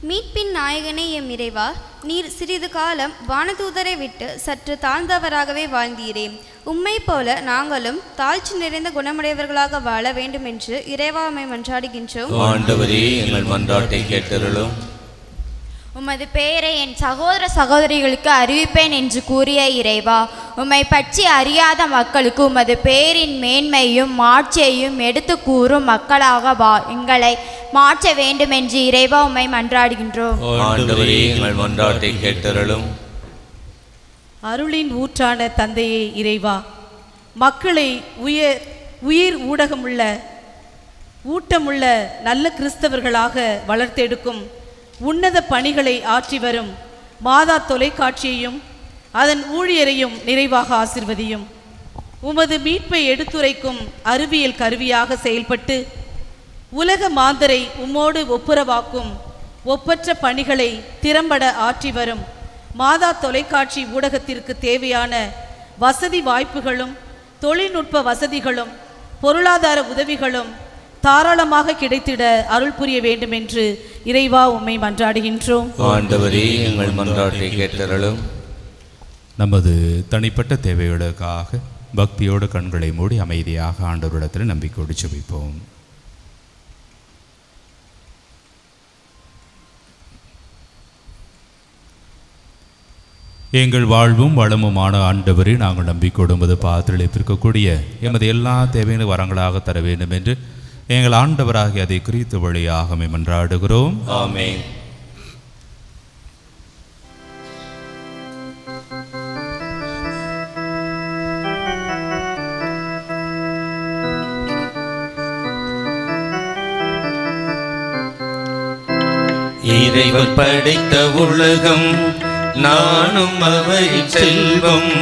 மீட்பின் நாயகனே எம் இறைவா, நீர் சிறிது காலம் வானதூதரை விட்டு சற்று தாழ்ந்தவராகவே வாழ்ந்தீரே. உம்மை போல நாங்களும் தாழ்ச்சி நிறைந்த குணமுடையவர்களாக வாழ வேண்டும் என்று இறைவா உம்மை மன்றாடுகின்றோம். ஆண்டவரே, எங்கள் மன்றாட்டை கேட்டருளும். உமது பெயரை என் சகோதர சகோதரிகளுக்கு அறிவிப்பேன் என்று கூறிய இறைவா, உம்மை பற்றி அறியாத மக்களுக்கு உமது பெயரின் மேன்மையும் மாட்சியையும் எடுத்து கூறும் மக்களாக எங்களை மாற்ற வேண்டும் என்று இறைவா உம்மை மன்றாடுகின்றோம். ஆண்டவரே, எங்கள் மன்றாட்டை கேட்டருளும். அருளின் ஊற்றான தந்தையே இறைவா, மக்களை உயிர் ஊட்டமுள்ள நல்ல கிறிஸ்தவர்களாக வளர்த்தெடுக்கும் உன்னத பணிகளை ஆற்றி வரும் மாதா தொலைக்காட்சியையும் அதன் ஊழியரையும் நிறைவாக ஆசிர்வதியும். உமது மீட்பை எடுத்துரைக்கும் அறிவியல் கருவியாக செயல்பட்டு உலக மாந்தரை உம்மோடு ஒப்புரவாக்கும் ஒப்பற்ற பணிகளை திறம்பட ஆற்றி வரும் மாதா தொலைக்காட்சி ஊடகத்திற்கு தேவையான வசதி வாய்ப்புகளும் தொழில்நுட்ப வசதிகளும் பொருளாதார உதவிகளும் தாராளமாக கிடைத்திட அருள் புரிய வேண்டும் என்று இறைவா உம்மை மன்றாடுகின்றோம். ஆண்டவரே, எங்கள் மன்றாட்டை கேட்டருளும். நமது தனிப்பட்ட தேவைகளுக்காக பக்தியோடு கண்களை மூடி அமைதியாக ஆண்டவரிடத்தில் நம்பிக்கையோடு ஜெபிப்போம். எங்கள் வாழ்வும் வளமுமான ஆண்டவரே, நாங்கள் நம்பிக்கையோடு உமது பாத்திரத்தில் இருக்கக்கூடிய எமது எல்லா தேவையான வரங்களாக தர வேண்டும் என்று எங்கள் ஆண்டவராகி அதை குறித்து வழியாக மன்றாடுகிறோம். ஆமென். இறைவன் படைத்த உலகம் நானும் அவரின் செல்வம்.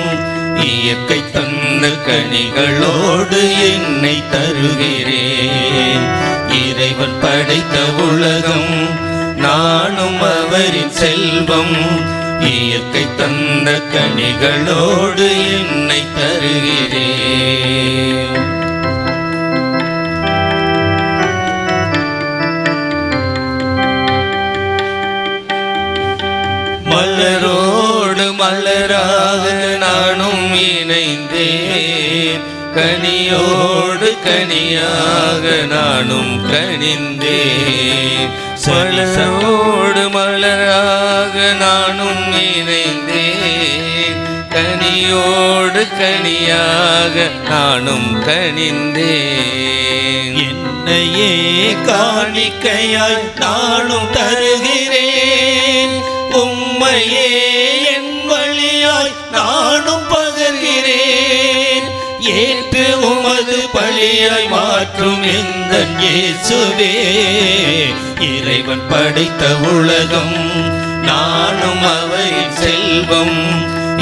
இயற்கை தந்த கனிகளோடு என்னை தருகிறேன். இறைவன் படைத்த உலகம், நானும் அவரின் செல்வம். இயற்கை தந்த கனிகளோடு என்னை தருகிறேன். மலரோடு மலராக நானும் இணைந்தேன். கனியோடு கனியாக நானும் கனிந்தேன். மலரோடு மலராக நானும் இணைந்தேன். கனியோடு கனியாக நானும் கனிந்தேன். என்னையே காணிக்கையாய் நானும் தருகிறேன். உம்மையே என் வழியாய் நானும் பகர்கிறேன். ஏற்று உமது பழியாய் மாற்றும் எந்தன் இயேசுவே. இறைவன் படைத்த உலகம், நானும் அவரின் செல்வம்.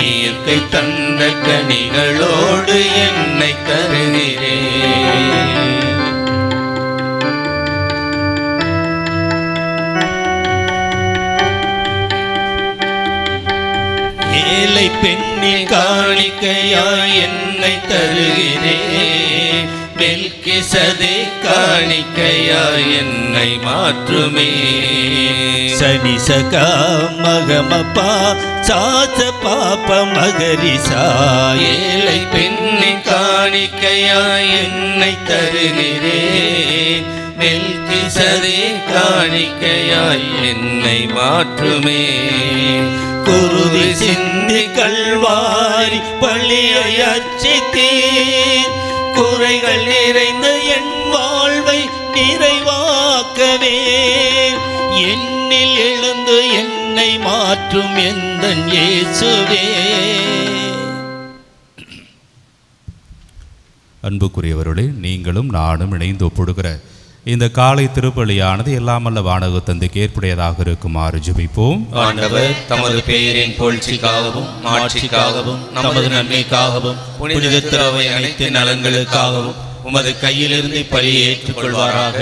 இயற்கை தந்த கனிகளோடு என்னை தருகிறேன். ஏழை பெண்ணின் காணிக்கையாய் என்னை தருகிறேன். மெல்கிசதே காணிக்கையாய் என்னை மாற்றுமே. சனிசகா மகமப்பா சாச பாப மகரிசா. ஏழை பெண்ணின் காணிக்கையாய் என்னை தருகிறேன். மெல்கிசதே காணிக்கையாய் என்னை மாற்றுமே. குருதி சிந்தி கல்வாரி பழியை அச்சித்தீர். குறைகள் நிறைந்த என் வாழ்வை நிறைவாக்கவே. என்னில் எழுந்து என்னை மாற்றும் எந்தன் இயேசுவே. அன்புக்குரியவர்களே, நீங்களும் நானும் இணைந்து ஒப்புடுகிற இந்த காலை திருப்பலியானது எல்லாமல்ல வானக தந்தைக்கு ஏற்புடையதாக இருக்குமாறு ஜெபிப்போம். ஆண்டவர் தமது பெயரின் புகழ்ச்சிக்காகவும் மாட்சிக்காகவும் நமது நன்மைக்காகவும் புனித திரவை அனைத்து நலன்களுக்காகவும் உமது கையிலிருந்து பலியை ஏற்றுக்கொள்வாராக.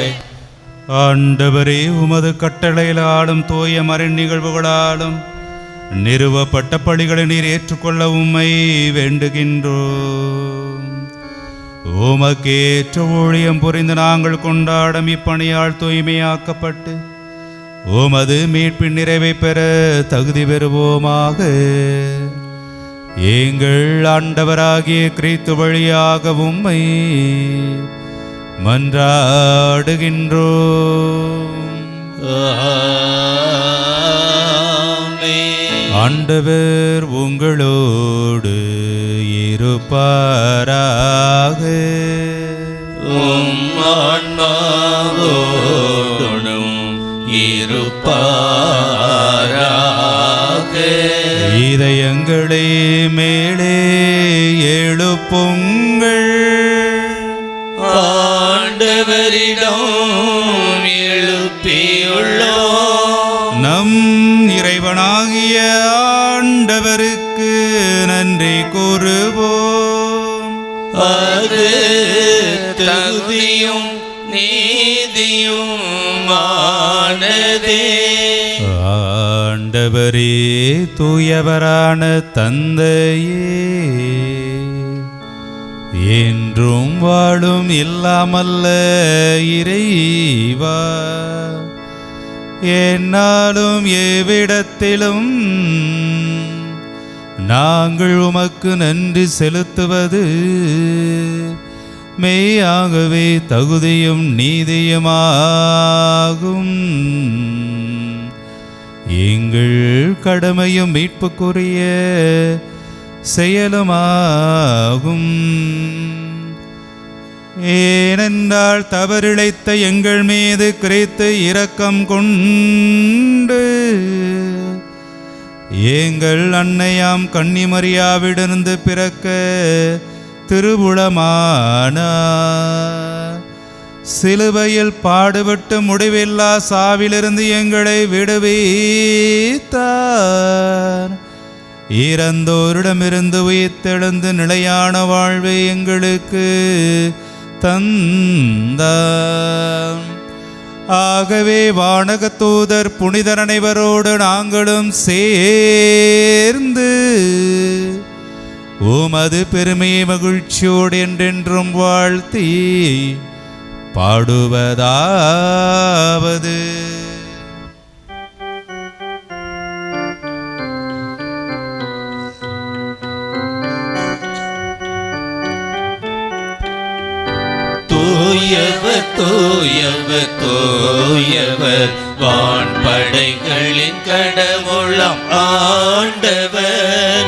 ஆண்டவரே, உமது கட்டளையிலாலும் தூய மறை நிகழ்வுகளாலும் நிறுவப்பட்ட பலிகளை நீர் ஏற்றுக்கொள்ள உம்மை வேண்டுகின்றோம். உமக்கேற்ற ஊழியம் புரிந்து நாங்கள் கொண்டாடும் இப்பணியால் தூய்மையாக்கப்பட்டு உமது மீட்பின் நிறைவை பெற தகுதி பெறுவோமாக. எங்கள் ஆண்டவராகிய கிறிஸ்து வழியாக உம்மை மன்றாடுகின்றோம். ஆண்டவர் உங்களோடு இருப்பாராக. உம் ஆன்மாவோடும் இருப்பாராக. இதயங்களை மேலே எழுப்புங்கள். ஆண்டவரிடம் எழுப்பியுள்ளோம். நம் இறைவனாகிய ஆண்டவருக்கு நன்றி கூறுவோம். அது தகுதியும் நீதியுமானதே. ஆண்டவரே, தூயவரான தந்தையே, என்றும் வாழும் இல்லாமல்ல இறைவா, என்னாலும் எவ்விடத்திலும் நாங்கள் உமக்கு நன்றி செலுத்துவது மெய்யாகவே தகுதியும் நீதியுமாகும். எங்கள் கடமையும் மீட்புக்குரிய செயலுமாகும். ஏனென்றால் தவறிழைத்த எங்கள் மீது கிறிஸ்து இரக்கம் கொண்டு எங்கள் அன்னையாம் கன்னிமரியாவிடமிருந்து பிறக்க திருவுளமானார். சிலுவையில் பாடுபட்டு முடிவில்லா சாவிலிருந்து எங்களை விடுவித்தார். இறந்தோரிடமிருந்து உயிர்த்தெழுந்து நிலையான வாழ்வை எங்களுக்கு தந்தார். ஆகவே வானகத் தூதர் புனிதர் அனைவரோடு நாங்களும் சேர்ந்து உமது பெருமையை மகிழ்ச்சியோடு என்றென்றும் வாழ்த்தி பாடுவதாவது: தூயவர் தூயவர் தூயவர் வான்படைகளின் கடவுளாம் ஆண்டவர்.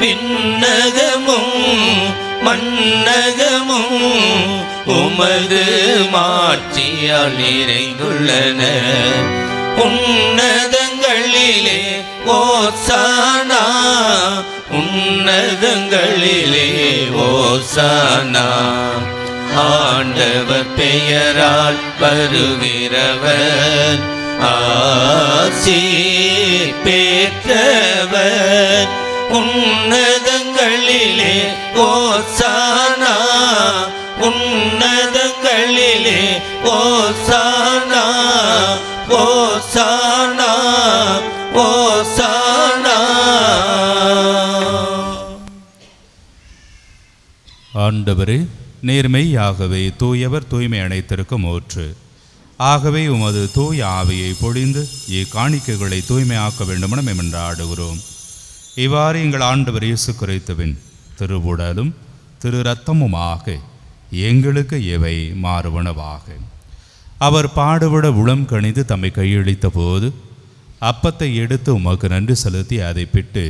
விண்ணகமும் மண்ணகமும் உமது மாட்சியால் நிறைந்துள்ளன. உன்னதங்களிலே ஓசானா, உன்னதங்களிலே ஓசானா. ஆண்டவர் பெயரால் வருகிறவர் ஆசி பெற்றவர். உன்னதங்களிலே ஓசானா, உன்னதங்களிலே ஓசானா, ஓசானா, ஓசானா. ஆண்டவரே, நேர்மையாகவே தூயவர் தூய்மை அனைத்திற்கும் ஊற்று. ஆகவே உமது தூய ஆவியை பொழிந்து இக்காணிக்கைகளை தூய்மையாக்க வேண்டுமென மெமன்றாடுகிறோம். இவ்வாறு எங்கள் ஆண்டவர் இயேசு கிறிஸ்துவின் திருவுடலும் திரு இரத்தமுமாக எங்களுக்கு இவை மாறுவனவாக. அவர் பாடுபட உளம் கணிந்து தம்மை கையளித்த போது அப்பத்தை எடுத்து உமக்கு நன்றி செலுத்தி அதை பிட்டு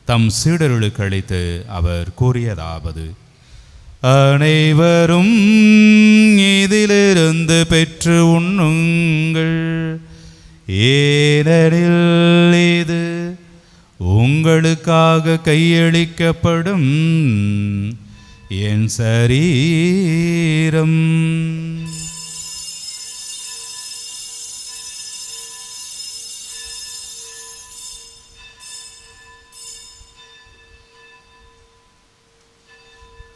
தம் சீடர்களுக்கு அளித்து அவர் கூறியதாவது: அனைவரும் இதிலிருந்து பெற்று உண்ணுங்கள், ஏனெனில் இது உங்களுக்காக கையளிக்கப்படும் என் சரீரம்.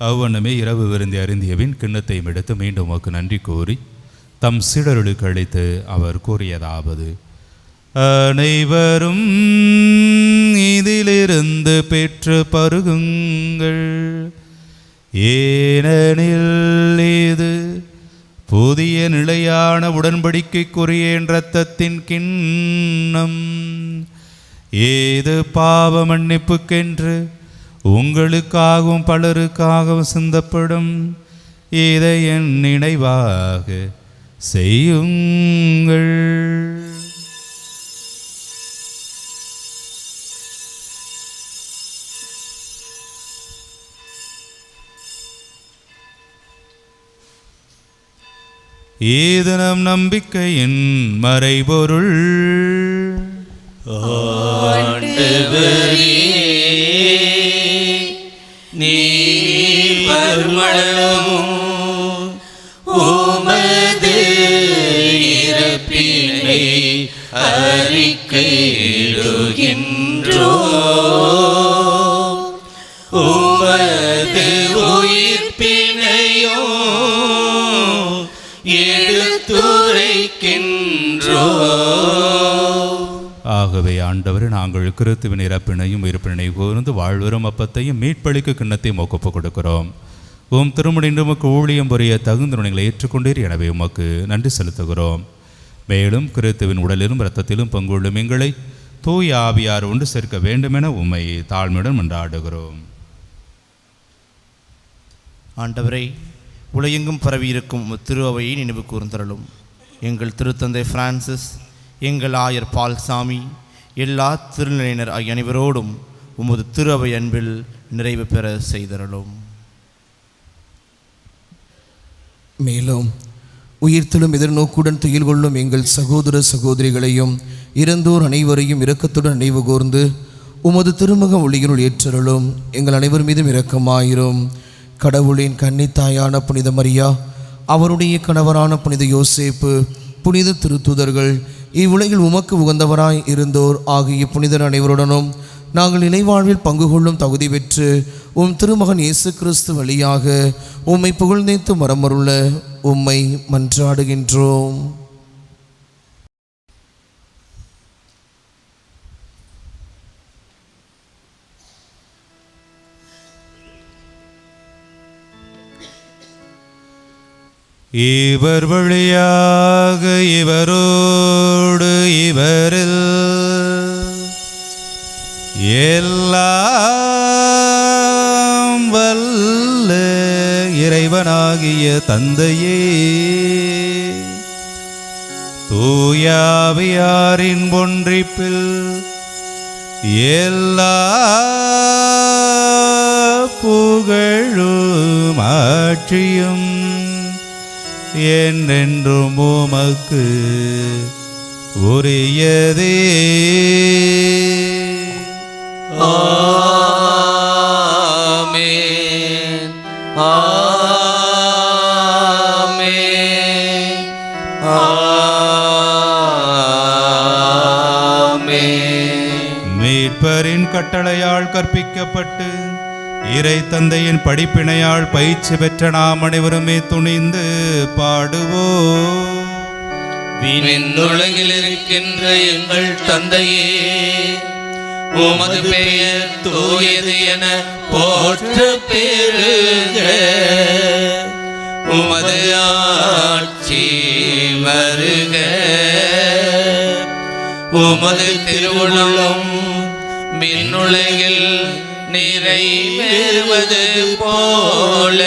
அவ்வண்ணமே இரவு விருந்தி அருந்தியவின் கிண்ணத்தையும் எடுத்து மீண்டும் உமக்கு நன்றி கூறி தம் சீடர்களுக்கு அளித்து அவர் கூறியதாவது: அனைவரும் இதிலிருந்து பெற்று பருகுங்கள், ஏனெனில் இது புதிய நிலையான உடன்படிக்கைக்குரிய இரத்தத்தின் கிண்ணம். ஏது பாவ மன்னிப்புக்கென்று உங்களுக்காகவும் பலருக்காகவும் சிந்தப்படும். இதை என் நினைவாக செய்யுங்கள். இது நம் நம்பிக்கையின் மறைபொருள். நீர் வருமளவும் உமது இறப்பினை அறிக்கையிடுகின்றோம், உமது உயிர்ப்பினையும் எடுத்துரைக்கின்றோம். ஆகவே ஆண்டவர், நாங்கள் கிறிஸ்துவின் இறப்பினையும் உயிர்ப்பினை கூர்ந்து வாழ்வரும் அப்பத்தையும் மீட்பளிக்கு கிண்ணத்தையும் ஒப்புக் கொடுக்கிறோம். உம் திருமணி உமக்கு ஊழியம் புரிய தகுந்த நுணைகளை ஏற்றுக்கொண்டீர். எனவே உமக்கு நன்றி செலுத்துகிறோம். மேலும் கிறிஸ்துவின் உடலிலும் இரத்தத்திலும் பங்குள்ளும் எங்களை தூய ஆவியார் ஒன்று சேர்க்க வேண்டுமென உம்மை தாழ்மையுடன் மன்றாடுகிறோம். ஆண்டவரே, உலகெங்கும் பரவியிருக்கும் திரு அவையை நினைவு கூர்ந்தருளும். எங்கள் திருத்தந்தை பிரான்சிஸ், எங்கள் ஆயர் பால்சாமி, எல்லா திருநிலையினர் ஆகிய அனைவரோடும் உமது திரு அவை அன்பில் நிறைவு பெற செய்தருளும். மேலும் உயிர்த்தெழும் எதிர்நோக்குடன் துயில் கொள்ளும் எங்கள் சகோதர சகோதரிகளையும் இறந்தோர் அனைவரையும் இரக்கத்துடன் நினைவு கூர்ந்து உமது திருமுக ஒளியினுள் ஏற்றருளும். எங்கள் அனைவர் மீதும் இரக்கமாயிரும். கடவுளின் கன்னித்தாயான புனித மரியா, அவருடைய கணவரான புனித யோசேப்பு, புனித திருத்தூதர்கள், இவ்வுலகில் உமக்கு உகந்தவராய் இருந்தோர் ஆகிய புனிதர் அனைவருடனும் நாங்கள் நிலைவாழ்வில் பங்கு கொள்ளும் தகுதி பெற்று உம் திருமகன் இயேசு கிறிஸ்து வழியாக உம்மை புகழ்ந்தேத்து மரமருள உம்மை மன்றாடுகின்றோம். இவர் வழியாக இவரோடு இவரில் எல்லாம் வல்ல இறைவனாகிய தந்தையே, தூயாவியாரின் ஒன்றிப்பில் எல்லா புகழும் ஆட்சியும் என்றென்றும் உமக்கு உரியதே. ஆமென், ஆமென், ஆமென். மீட்பரின் கட்டளையால் கற்பிக்கப்பட்டு இறை தந்தையின் படிப்பினையால் பயிற்சி பெற்ற நாம் அனைவருமே துணிந்து பாடுவோம். விண்ணுலகில் இருக்கின்ற எங்கள் தந்தையே, உமது பெயர் தூயது என போற்ற பெறுக. உமது ஆட்சி வருக. உமது திருவுளம் விண்ணுலகில் நிறைவேறுவது போல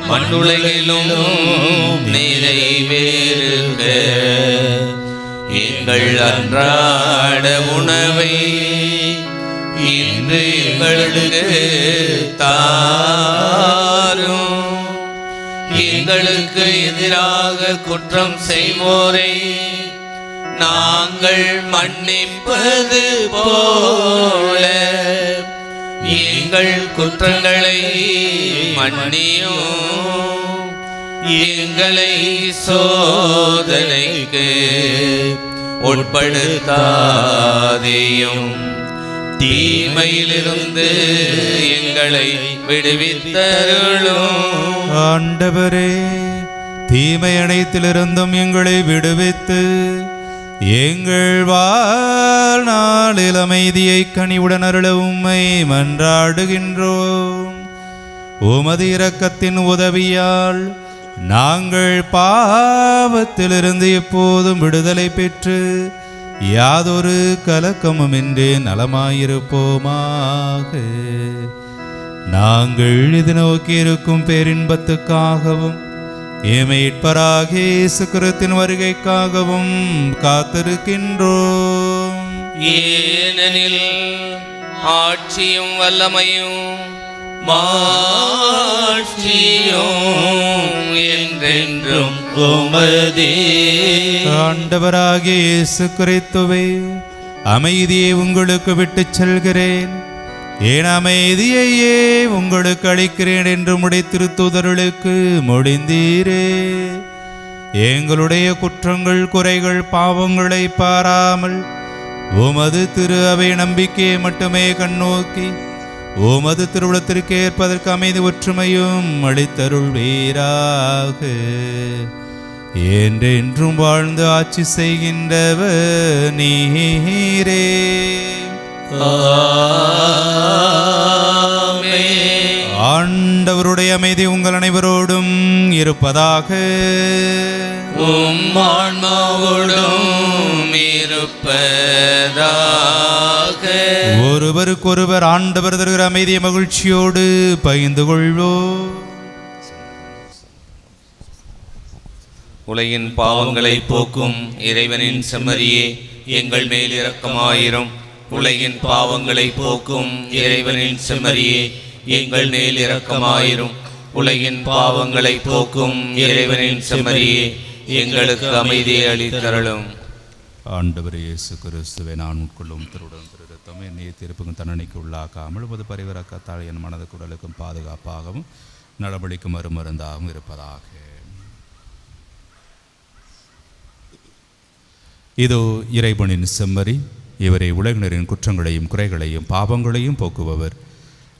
மண்ணுலகிலும் நிறைவேறுக. எங்கள் அன்றாட உணவை இன்று எங்களுக்கு தாரும். எங்களுக்கு எதிராக குற்றம் செய்வோரை நாங்கள் மன்னிப்பது போல எங்கள் குற்றங்களை மன்னியும். எங்களை சோதனைக்கு உட்படுத்தாதேயும், தீமையிலிருந்து எங்களை விடுவித்தருளும். ஆண்டவரே, தீமை அனைத்திலிருந்தும் எங்களை விடுவித்து எங்கள் வாழ்நாளில் அமைதியை கனிவுடன் அருள உம்மை மன்றாடுகின்றோம். உமது இரக்கத்தின் உதவியால் நாங்கள் பாவத்திலிருந்து எப்போதும் விடுதலை பெற்று யாதொரு கலக்கமுமின்றி நலமாயிருப்போமாக. நாங்கள் இது நோக்கி இருக்கும் பேரின்பத்துக்காகவும் மீட்பராகிய இயேசு கிறிஸ்துவின் வருகைக்காகவும் காத்திருக்கின்றோம். ஏனெனில் ஆட்சியும் வல்லமையும் மாட்சியும் என்றென்றும் உமதே. ஆண்டவராகிய இயேசு கிறிஸ்துவே, அமைதியை உங்களுக்கு விட்டுச் செல்கிறேன், என் அமைதியையே உங்களுக்கு அளிக்கிறேன் என்று உம்முடைய திருத்தூதர்களுக்கு மொழிந்தீரே. எங்களுடைய குற்றங்கள் குறைகள் பாவங்களை பாராமல் உமது திரு அவை நம்பிக்கையை மட்டுமே கண்ணோக்கி உமது திருவுளத்திற்கு ஏற்பதற்கு அமைதி ஒற்றுமையும் அளித்தருள்வீராக. என்றென்றும் வாழ்ந்து ஆட்சி செய்கின்றவர் நீரே. ஆண்டவருடைய அமைதி உங்கள் அனைவரோடும் இருப்பதாக. உம் ஆன்மாவோடும் இருப்பதாக. ஒருவருக்கொருவர் ஆண்டவர் தருகிற அமைதியை மகிழ்ச்சியோடு பகிர்ந்து கொள்வோம். உலகின் பாவங்களை போக்கும் இறைவனின் செம்மறியே, எங்கள் மேல் இரக்கமாயிரும். உலகின் பாவங்களை போக்கும் இறைவனின் செம்மறியே, எங்கள் மேல் இரக்கமாயிரும். உலகின் பாவங்களை போக்கும் இறைவனின் செம்மறியே, எங்களுக்கு அமைதியை அளித்தருளும். ஆண்டவர் இயேசு கிறிஸ்துவை நான் உட்கொள்ளும் திருடன் திருத்தம் என்னைய திருப்புக்கும் தண்டனைக்கு உள்ளாக்காமல் உமது பரிவரக்கத்தால் என் மனது குடலுக்கும் பாதுகாப்பாகவும் நலமளிக்கும் மருந்தாகவும் இருப்பதாக. இதோ இறைவனின் செம்மறி, இவரை உலகினரின் குற்றங்களையும் குறைகளையும் பாவங்களையும் போக்குபவர்.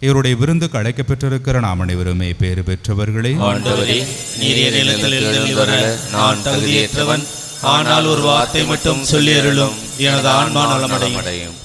இவருடைய விருந்துக்கு அழைக்கப் பெற்றிருக்கிற நாம் அனைவருமே பேறு பெற்றவர்களே. ஆண்டவரே, நீர் எழுந்து வர நான் தகுதியற்றவன். ஆனால் ஒரு வார்த்தை மட்டும் சொல்லி அருளும், எனது ஆன்மா நலமடையும்.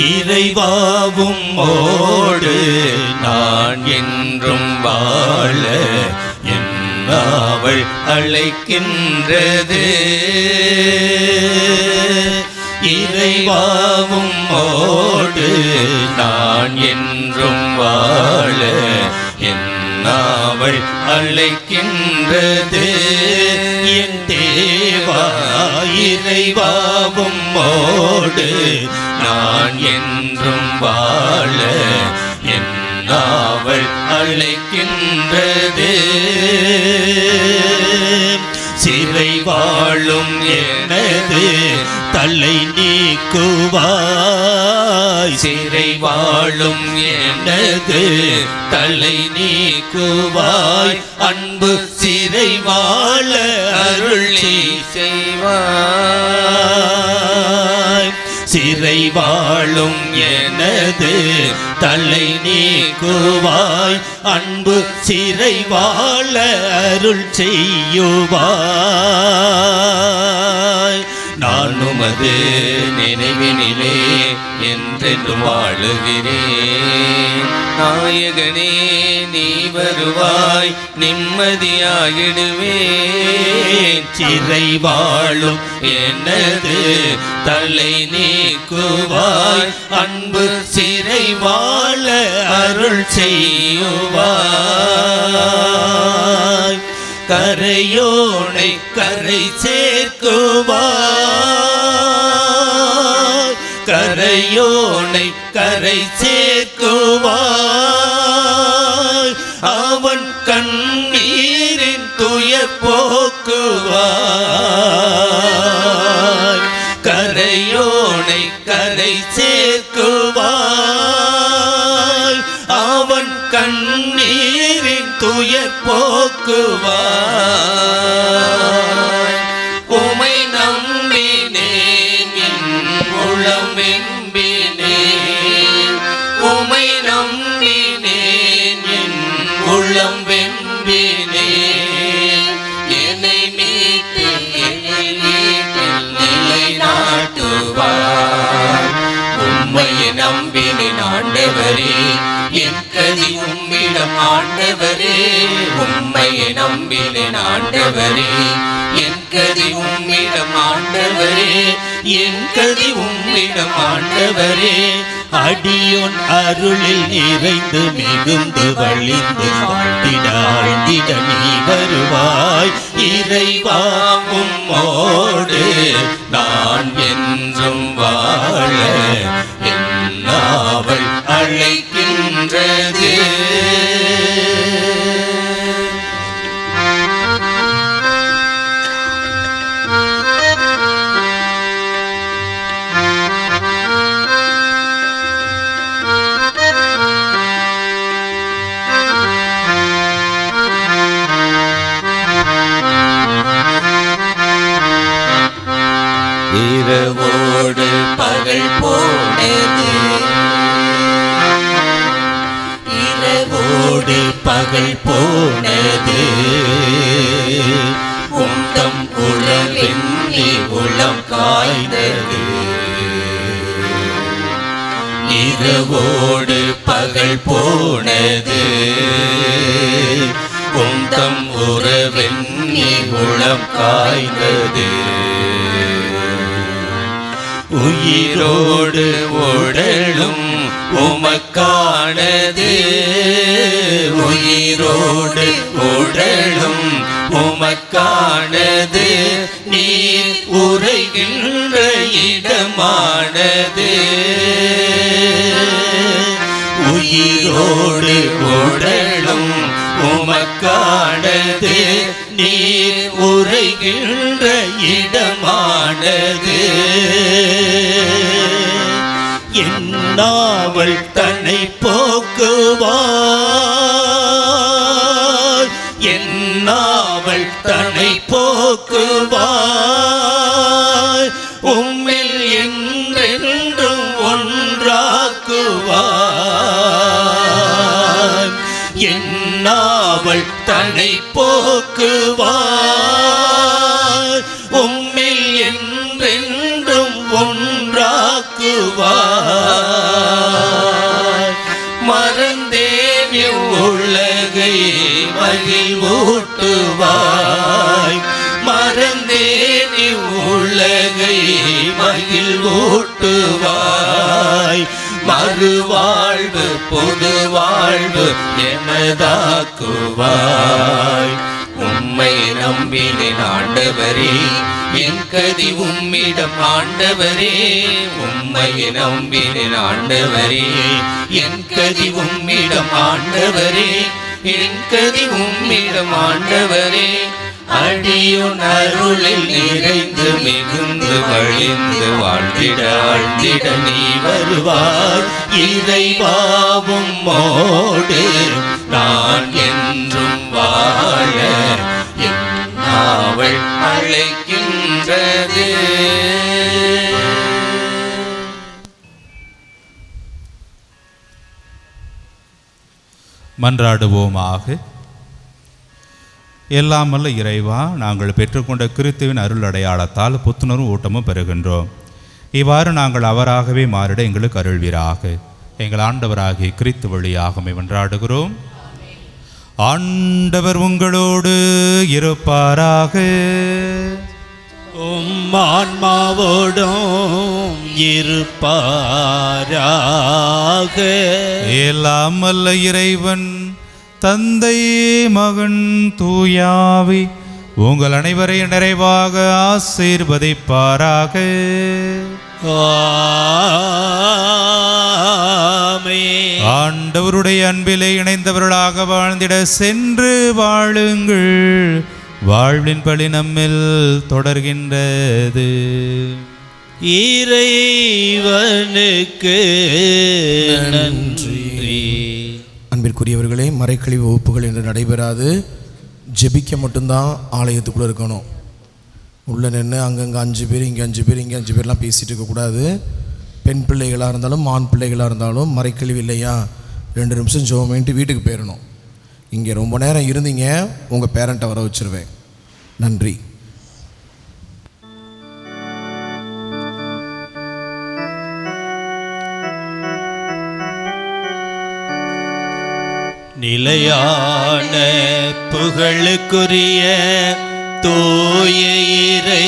இறைவாவும் ஓடு நான் என்றும் வாழ என்னவள் அழைக்கின்றது. இறைவாவும் ஓடு நான் என்றும் வாழ என்னவள் அழைக்கின்றது. என் தேவா இறைவாவும் ஓடு நான் என்றும் வாழ என்னவள் அழைக்கின்றது. சிறை வாழும் எனது தலை நீக்குவாய். சிறை வாழும் எனது தலை நீக்குவாய். அன்பு சிறை வாழ அருள் செய்வாய். சிறை வாழும் எனது தலை நீக்குவாய். அன்பு சிறை வாழ அருள் செய்யுவாய். நான் உமது நினைவினிலே என்றென்று வாழுகிறேன். நாயகனே நீ வருவாய் நிம்மதியாகிடுவேன். சிறை வாழும் எனது தலை நீக்குவாய். அன்பு சிறை வாழ அருள் செய்யுவாய். கரையோனை கரை சேர்க்குவாய். கரையோனை கரை சேர்க்குவாய். அவன் கண்ணீரின் துயர் போக்குவாய். கரையோனை கரை சேர்க்குவாய். அவன் கண்ணீரின் துயர் போக்குவாய். உமை நம்பினேன் என் உளம் வெம்பினேன். உமை நம்பினேன் என் உளம் வெம்பினேன். என்னை மீட்டு என்னை வீட்டில் நிலை நாட்டுவார். உம்மையை நம்பினேன் ஆண்டவரே, என் கதி உம்மிடம் ஆண்டவரே. உம்மையை நம்பினேன் ஆண்டவரே, என் கதி உம்மிடம் ஆண்டவரே. என் கதி உம்மிடம் ஆண்டவரே. அடியோன் அருளில் நிறைந்து மிகுந்து வழிந்து வாழ்ந்திட ஆழ்ந்திட நீ வருவாய். இறைவாவும் ஓடு நான் என்றும் வாழ என்னவள் அழைக்கின்றது. இரவோடு பகல் போனது இரவோடு பகல் போனது உந்தம் உறவெண்ணி உளம் காய்ந்தது இரவோடு பகல் போனது உந்தம் உறவெண்ணி உளம் காய்ந்தது உயிரோடு உடலும் உமக்கானது உயிரோடு உடலும் உமக்கானது நீர் உரைகின்ற இடமானது உயிரோடு உடலும் உமக்கானது நீர் உரைகின்ற இடமானது என்னாவள் தன்னை போக்குவார் என்னாவள் தன்னை போக்குவார் உம்மில் என்றென்றும் ஒன்றாக்குவார் என்னாவள் தன்னை போக்குவார் உம்மில் என்றென்றும் ஒன்றாக்குவார் மறந்தேன் உலகை மகிழ்வூட்டுவாய் மறந்தேன் உலகை மகிழ்வூட்டுவாய் மறுவாழ்வு பொது வாழ்வு எமதாக்குவாய் உம்மை நம்பினேன் ஆண்டவரே என் கதி உம்மிடம் ஆண்டவரே உம்மை நம்பினேன் ஆண்டவரே என் கதி உம்மிடம் ஆண்டவரே என் கதி உம்மிடம் ஆண்டவரே அடியுன் அருளில் நிறைந்து மிகுந்து வழிந்து வாழ்ந்திட ஆழ்ந்திட நீ வருவாய் இறைவாவும் மோடு நான் என்றும் வாழ அவள் அழைக்கின்றது மன்றாடுவோமாக. எல்லாம் வல்ல இறைவா, நாங்கள் பெற்றுக்கொண்ட கிறிஸ்துவின் அருள் அடையாளத்தால் புத்துணர்வும் ஊட்டமும் பெறுகின்றோம். இவ்வாறு நாங்கள் அவராகவே மாறிட எங்களுக்கு அருள்வீராக. எங்கள் ஆண்டவராகிய கிறிஸ்து வழியாகவே மன்றாடுகிறோம். ஆண்டவர் உங்களோடு இருப்பாராக. ஆன்மாவோடும் இருப்பாராக. எல்லாம் வல்ல இறைவன் தந்தை மகன் தூயாவி உங்கள் அனைவரையும் நிறைவாக ஆசீர்வதிப்பாராக. ஆமென். ஆண்டவருடைய அன்பிலே இணைந்தவர்களாக வாழ்ந்திட சென்று வாழுங்கள். வாழ்வின் பலி நம்மில் தொடர்கின்றது. இறைவனுக்கு நன்றி. அன்பிற்குரியவர்களே, மறைக்கழிவு வகுப்புகள் என்று நடைபெறாது. ஜெபிக்க மட்டும்தான் ஆலயத்துக்குள்ளே இருக்கணும். உள்ளே நின்று அங்கங்கே 5 பேர் இங்கே 5 பேர் இங்கே 5 பேர்லாம் பேசிகிட்டு இருக்கக்கூடாது. பெண் பிள்ளைகளாக இருந்தாலும் ஆண் பிள்ளைகளாக இருந்தாலும் மறைக்கழிவு இல்லையா 2 நிமிஷம் ஜெபம் பண்ணிட்டு வீட்டுக்கு போயிடணும். இங்கே ரொம்ப நேரம் இருந்தீங்க, உங்கள் பேரண்ட்டை வர வச்சுருவேன். நன்றி. நிலையான புகழுக்குரிய தூய இறை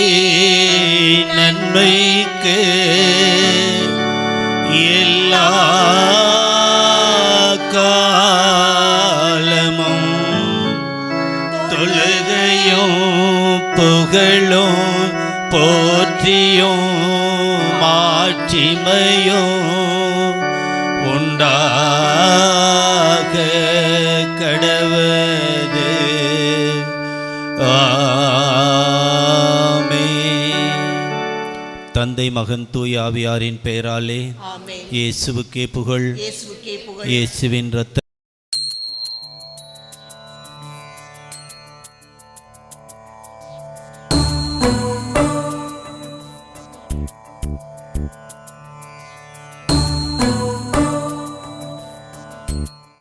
நன்மைக்கு எல்லா காலமும் தொழுகையும் புகழும் போற்றியும் மாட்சிமையும் உண்டாக கடவது. தந்தை மகன் தூய ஆவியாரின் பெயராலே இயேசுவுக்கே புகழ். இயேசுவின் இரத்த